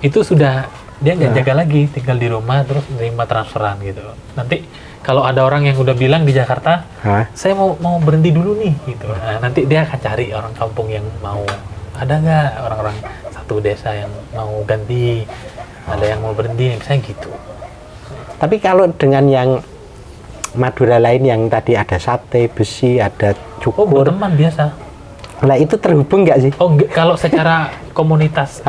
Itu sudah dia nggak jaga lagi, tinggal di rumah terus nerima transferan gitu. Nanti kalau ada orang yang udah bilang di Jakarta, saya mau berhenti dulu nih gitu. Nah, nanti dia akan cari orang kampung yang mau, ada nggak orang-orang satu desa yang mau ganti, ada yang mau berhenti, misalnya gitu. Tapi kalau dengan yang Madura lain yang tadi ada sate, besi, ada cukur. Berteman biasa. Nah itu terhubung nggak sih? Oh enggak, kalau secara komunitas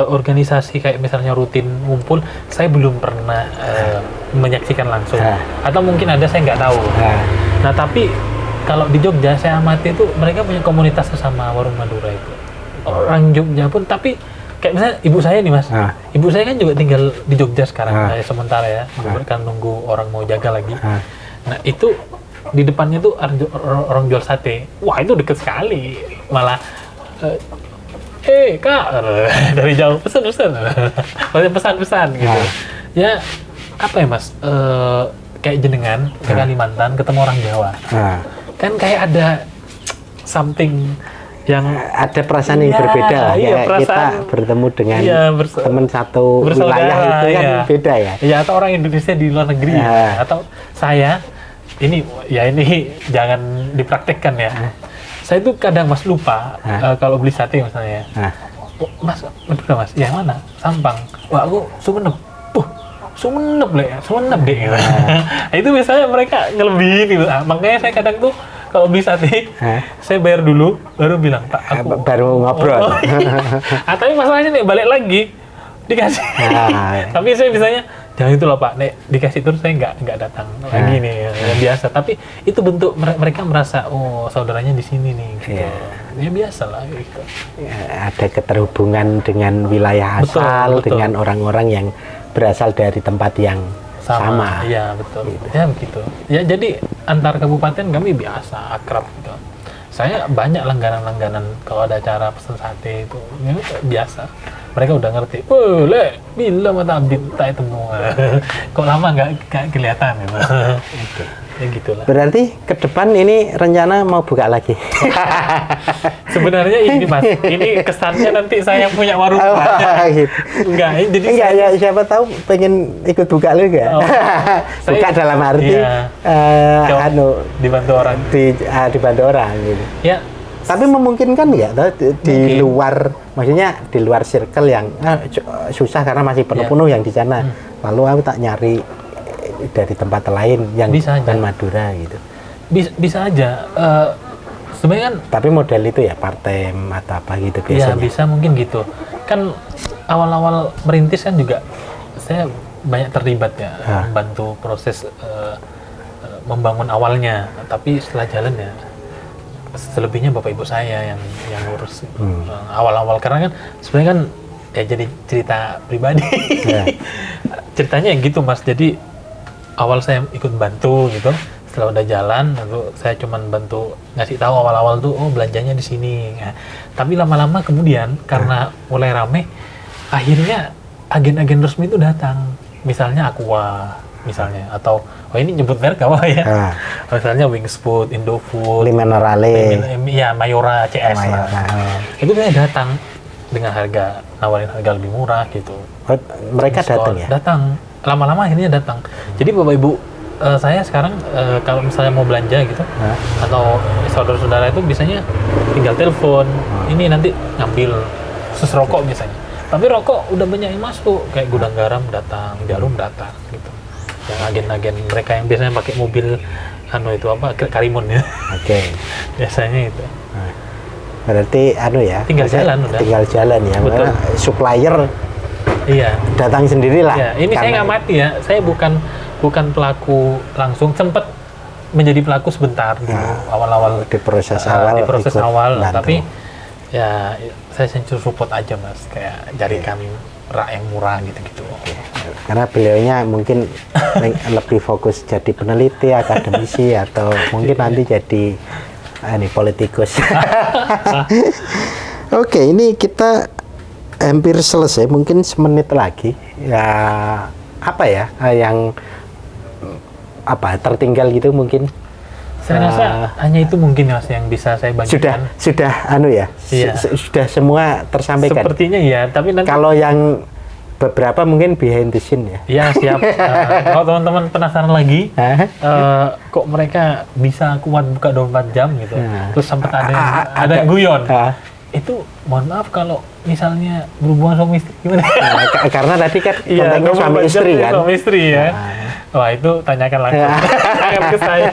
organisasi kayak misalnya rutin ngumpul, saya belum pernah menyaksikan langsung. Atau mungkin ada, saya nggak tahu. Nah tapi kalau di Jogja saya amati itu mereka punya komunitas sesama warung Madura itu. Orang Jogja pun, tapi kayak misalnya ibu saya nih mas, ibu saya kan juga tinggal di Jogja sekarang, sementara ya, kan nunggu orang mau jaga lagi. Nah itu di depannya tuh orang jual sate, wah itu deket sekali, malah kak dari jauh pesan gitu. Ya apa ya mas, kayak jenengan ke Kalimantan ketemu orang Jawa, kan kayak ada something yang ada perasaan yang berbeda lah ya, kita bertemu dengan teman satu wilayah itu kan beda ya. Ya atau orang Indonesia di luar negeri atau saya ini jangan dipraktekkan ya. Saya tuh kadang mas lupa kalau beli sate misalnya. Mas, bener mas, yang mana? Sampang. Wah aku Sumeneb. Sumeneb deh. Itu biasanya mereka ngelebihin gitu. Makanya saya kadang tuh kalau beli sate, saya bayar dulu, baru bilang, Pak, aku baru ngobrol. Tapi masalahnya nih, balik lagi, dikasih. Tapi saya biasanya, jangan itu loh Pak, nek dikasih terus saya nggak datang lagi nih, yang biasa. Tapi itu bentuk mereka merasa, oh saudaranya di sini nih. Gitu. Ya biasa lah. Gitu. Ada keterhubungan dengan wilayah asal, betul. Dengan orang-orang yang berasal dari tempat yang sama. Iya betul. Gitu. Ya begitu. Ya jadi antar kabupaten kami biasa akrab gitu. Saya banyak langganan kalau ada acara pesen sate itu ya, biasa. Mereka udah ngerti. Le, bila mata abdi tak temu. Kok lama nggak kelihatan gitu. Ya gitulah. Berarti ke depan ini rencana mau buka lagi. Sebenarnya ini Mas, ini kesannya nanti saya punya warung gitu. Enggak ya, siapa tahu pengen ikut buka lu enggak? Buka dalam arti dibantu orang. Dibantu orang gitu. Ya. Tapi memungkinkan nggak di luar, maksudnya di luar circle yang susah karena masih penuh-penuh yang di sana. Lalu aku tak nyari dari tempat lain yang bukan Madura gitu. Bisa aja. Sebenarnya kan. Tapi model itu ya part-time atau apa gitu biasanya. Ya bisa mungkin gitu. Kan awal-awal merintis kan juga saya banyak terlibat ya, membantu proses membangun awalnya. Tapi setelah jalan ya selebihnya bapak ibu saya yang ngurus awal-awal, karena kan sebenarnya kan ya jadi cerita pribadi. Ceritanya yang gitu Mas. Jadi awal saya ikut bantu gitu, setelah udah jalan lalu saya cuman bantu ngasih tahu awal-awal tuh belanjanya di sini. Nah, tapi lama-lama kemudian karena mulai rame, akhirnya agen-agen resmi itu datang, misalnya Aqua misalnya, atau ini nyebut merek apa ya? Misalnya Wingsfood, Indofood, Limenerale, ya Mayora, CS lah. Itu dia datang dengan nawarin harga lebih murah gitu. Mereka datang ya? Datang. Lama-lama akhirnya datang. Jadi bapak ibu saya sekarang kalau misalnya mau belanja gitu atau saudara-saudara itu biasanya tinggal telepon, ini nanti ngambil khusus rokok misalnya. Tapi rokok udah banyak yang masuk, kayak Gudang Garam datang, Jarum datang gitu. Yang agen-agen mereka yang biasanya pakai mobil itu apa, Karimun ya. Oke. Biasanya itu. Berarti ya. Tinggal jalan ya. Betul. Supplier. Iya. Datang sendirilah. Iya. Ini saya ngamati ya. Saya bukan pelaku langsung, sempat menjadi pelaku sebentar dulu awal-awal di proses awal. Tapi ya saya support aja Mas, kayak carikan rak yang murah gitu-gitu. Karena beliaunya mungkin lebih fokus jadi peneliti, akademisi, atau mungkin nanti jadi politikus. Oke, ini kita hampir selesai, mungkin semenit lagi. Ya apa ya yang tertinggal gitu mungkin Saya rasa hanya itu mungkin Mas yang bisa saya bagikan. Sudah ya. Iya. Sudah semua tersampaikan. Sepertinya ya, tapi nanti kalau yang beberapa mungkin behind the scene ya. Iya siap. Kalau teman-teman penasaran lagi, kok mereka bisa kuat buka 24 jam gitu. Terus sempat ada yang guyon. Itu mohon maaf kalau misalnya berhubungan suami istri gimana? Karena tadi kan kontennya suami istri kan. Suami istri ya. Wah itu tanyakan langsung ke saya.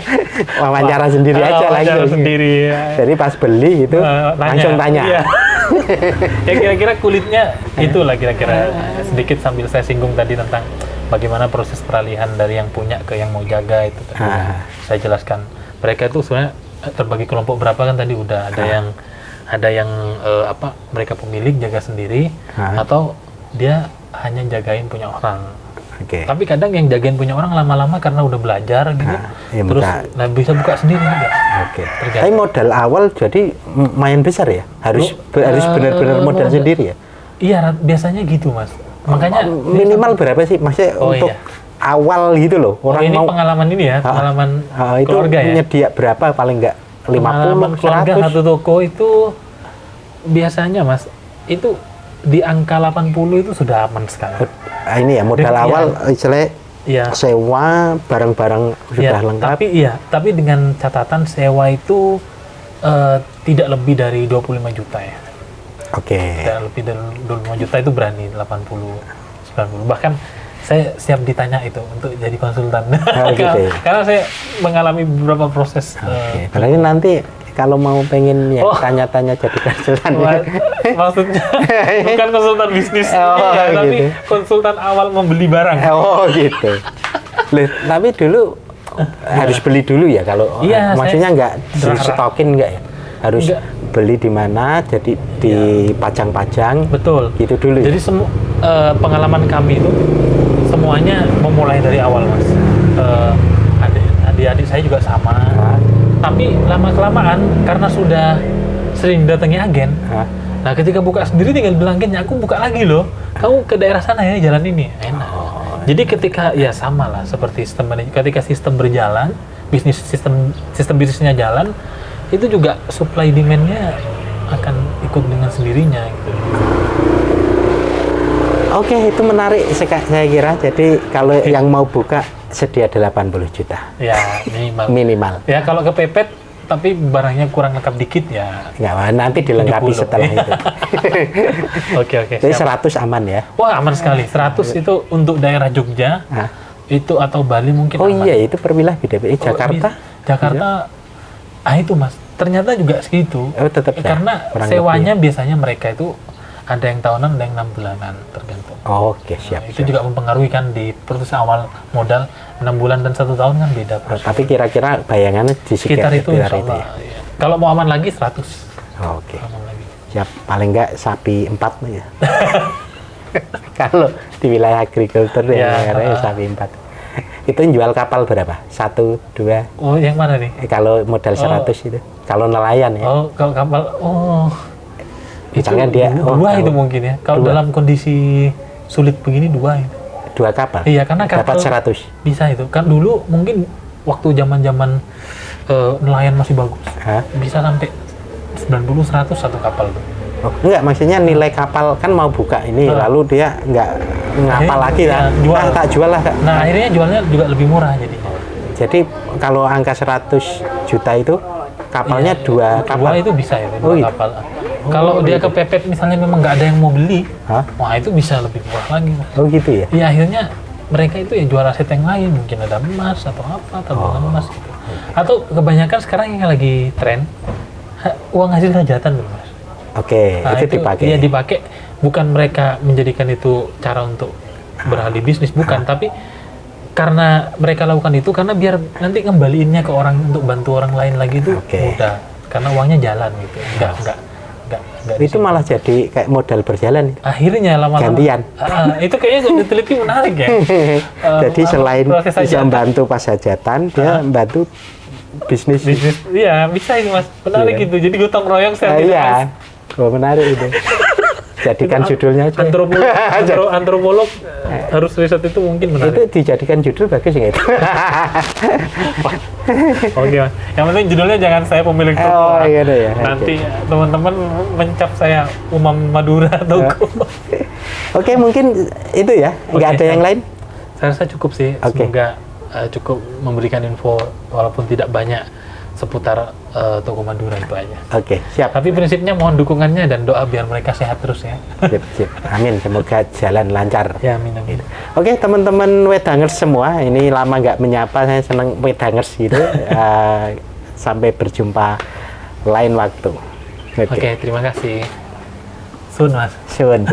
Wawancara sendiri aja langsung. Sendiri. Ya. Jadi pas beli itu langsung tanya. Iya. Ya kira-kira kulitnya itulah kira-kira sedikit sambil saya singgung tadi tentang bagaimana proses peralihan dari yang punya ke yang mau jaga itu tadi saya jelaskan. Mereka itu sebenarnya terbagi kelompok berapa kan tadi udah ada yang mereka pemilik jaga sendiri atau dia hanya jagain punya orang. Tapi kadang yang jagain punya orang lama-lama karena udah belajar gitu, terus bisa buka sendiri juga. Tapi modal awal jadi lumayan besar ya? Harus benar-benar modal sendiri ya? Iya, biasanya gitu Mas. Makanya minimal berapa sih maksudnya untuk awal gitu loh? Orang ini mau pengalaman ini ya, pengalaman keluarga ya? Nyedia berapa paling nggak? 50, keluarga 100? Satu toko itu biasanya Mas, itu di angka 80 itu sudah aman sekali. Ini ya modal awal istilahnya sewa barang-barang sudah lengkap. Tapi dengan catatan sewa itu tidak lebih dari 25 juta ya. Tidak lebih dari 25 juta itu berani 80, 90. Bahkan saya siap ditanya itu untuk jadi konsultan. Gitu ya? Karena saya mengalami beberapa proses. Berarti nanti kalau mau pengen tanya-tanya jadi konsultan. Maksudnya bukan konsultan bisnis, tapi gitu. Konsultan awal membeli barang. Gitu. Tapi dulu harus beli dulu ya kalau maksudnya nggak di-stokin nggak ya? Harus beli di mana jadi dipajang-pajang. Betul. Gitu dulu. Jadi pengalaman kami itu semuanya memulai dari awal Mas. Adik-adik saya juga sama. Tapi lama-kelamaan karena sudah sering datangi agen. Nah ketika buka sendiri tinggal bilang agennya, aku buka lagi loh. Kamu ke daerah sana ya, jalan ini. Enak. Jadi ketika sama lah seperti ketika sistem berjalan, sistem bisnisnya jalan, itu juga supply demand-nya akan ikut dengan sendirinya gitu. Itu menarik saya kira. Jadi kalau yang mau buka sedia 80 juta. Ya, minimal. Ya, kalau kepepet tapi barangnya kurang lengkap dikit ya. Enggak, nanti dilengkapi 70. Setelah itu. Oke. Jadi 100 aman ya? Wah, aman sekali. 100 itu untuk daerah Jogja. Itu atau Bali mungkin aman. Iya, itu per wilayah beda-beda. Jakarta, itu Mas. Ternyata juga segitu. Tetap karena sewanya biasanya mereka itu ada yang tahunan, ada yang 6 bulanan tergantung. Siap. Itu juga mempengaruhi kan di proses awal modal 6 bulan dan 1 tahun kan beda. Tapi kira-kira bayangannya di sekitar itu ya. Kalau mau aman lagi 100. Aman lagi. Siap, paling enggak sapi 4 ya. Kalau di wilayah agrikultur sapi 4. Itu jual kapal berapa? 1, 2? Yang mana nih? Kalau modal 100 itu. Kalau nelayan ya. Kalau kapal. Misalnya dia dua itu mungkin ya. Kalau dalam kondisi sulit begini 2 itu. 2 kapal? Iya, karena kapal dapat 100? Bisa itu. Kan dulu mungkin waktu zaman-zaman nelayan masih bagus. Bisa sampai 90-100 satu kapal tuh. Enggak, maksudnya nilai kapal kan mau buka ini, lalu dia ngapal lagi lah. Tak jual lah. Nah, akhirnya jualnya juga lebih murah jadinya. Jadi kalau angka 100 juta itu kapalnya 2 kapal? 2 itu bisa ya, 2 kapal. Kalau dia kepepet misalnya memang nggak ada yang mau beli, wah itu bisa lebih murah lagi. Gitu ya? Iya, akhirnya mereka itu ya jual aset yang lain, mungkin ada emas atau apa, tabungan emas gitu. Atau kebanyakan sekarang yang lagi tren, uang hasil hajatan tuh Mas. Itu dipakai? Iya dipakai, bukan mereka menjadikan itu cara untuk beralih bisnis, bukan, tapi karena mereka lakukan itu karena biar nanti ngembaliinnya ke orang untuk bantu orang lain lagi itu mudah, karena uangnya jalan gitu, enggak itu malah jadi kayak modal berjalan. Akhirnya lama-lama gantian. Itu kayaknya kalau diteliti menarik ya. Jadi selain bisa membantu pas hajatan, dia membantu bisnis. Iya, bisa itu Mas. Menarik itu. Jadi gotong royong saya. Iya. Menarik itu. Jadikan judulnya aja. Antropolog harus riset itu mungkin Itu menarik. dijadikan judul bagus ya itu. Oke, Mas. Yang penting judulnya jangan saya pemilik toko. Oh, Mas. iya deh ya. Nanti teman-teman mencap saya Umam Madura toko. Oke, mungkin itu ya. Nggak Oke, ada yang lain? Saya rasa cukup sih. Oke. Semoga cukup memberikan info walaupun tidak banyak seputar toko Madura itu aja. Oke, siap. Tapi prinsipnya mohon dukungannya dan doa biar mereka sehat terus ya. Sip, sip. Amin. Semoga jalan lancar. Ya, amin amin. Oke, teman-teman Wedangers semua, ini lama nggak menyapa, saya senang Wedangers gitu. Sampai berjumpa lain waktu. Oke, terima kasih. Sun, Mas. Suwun.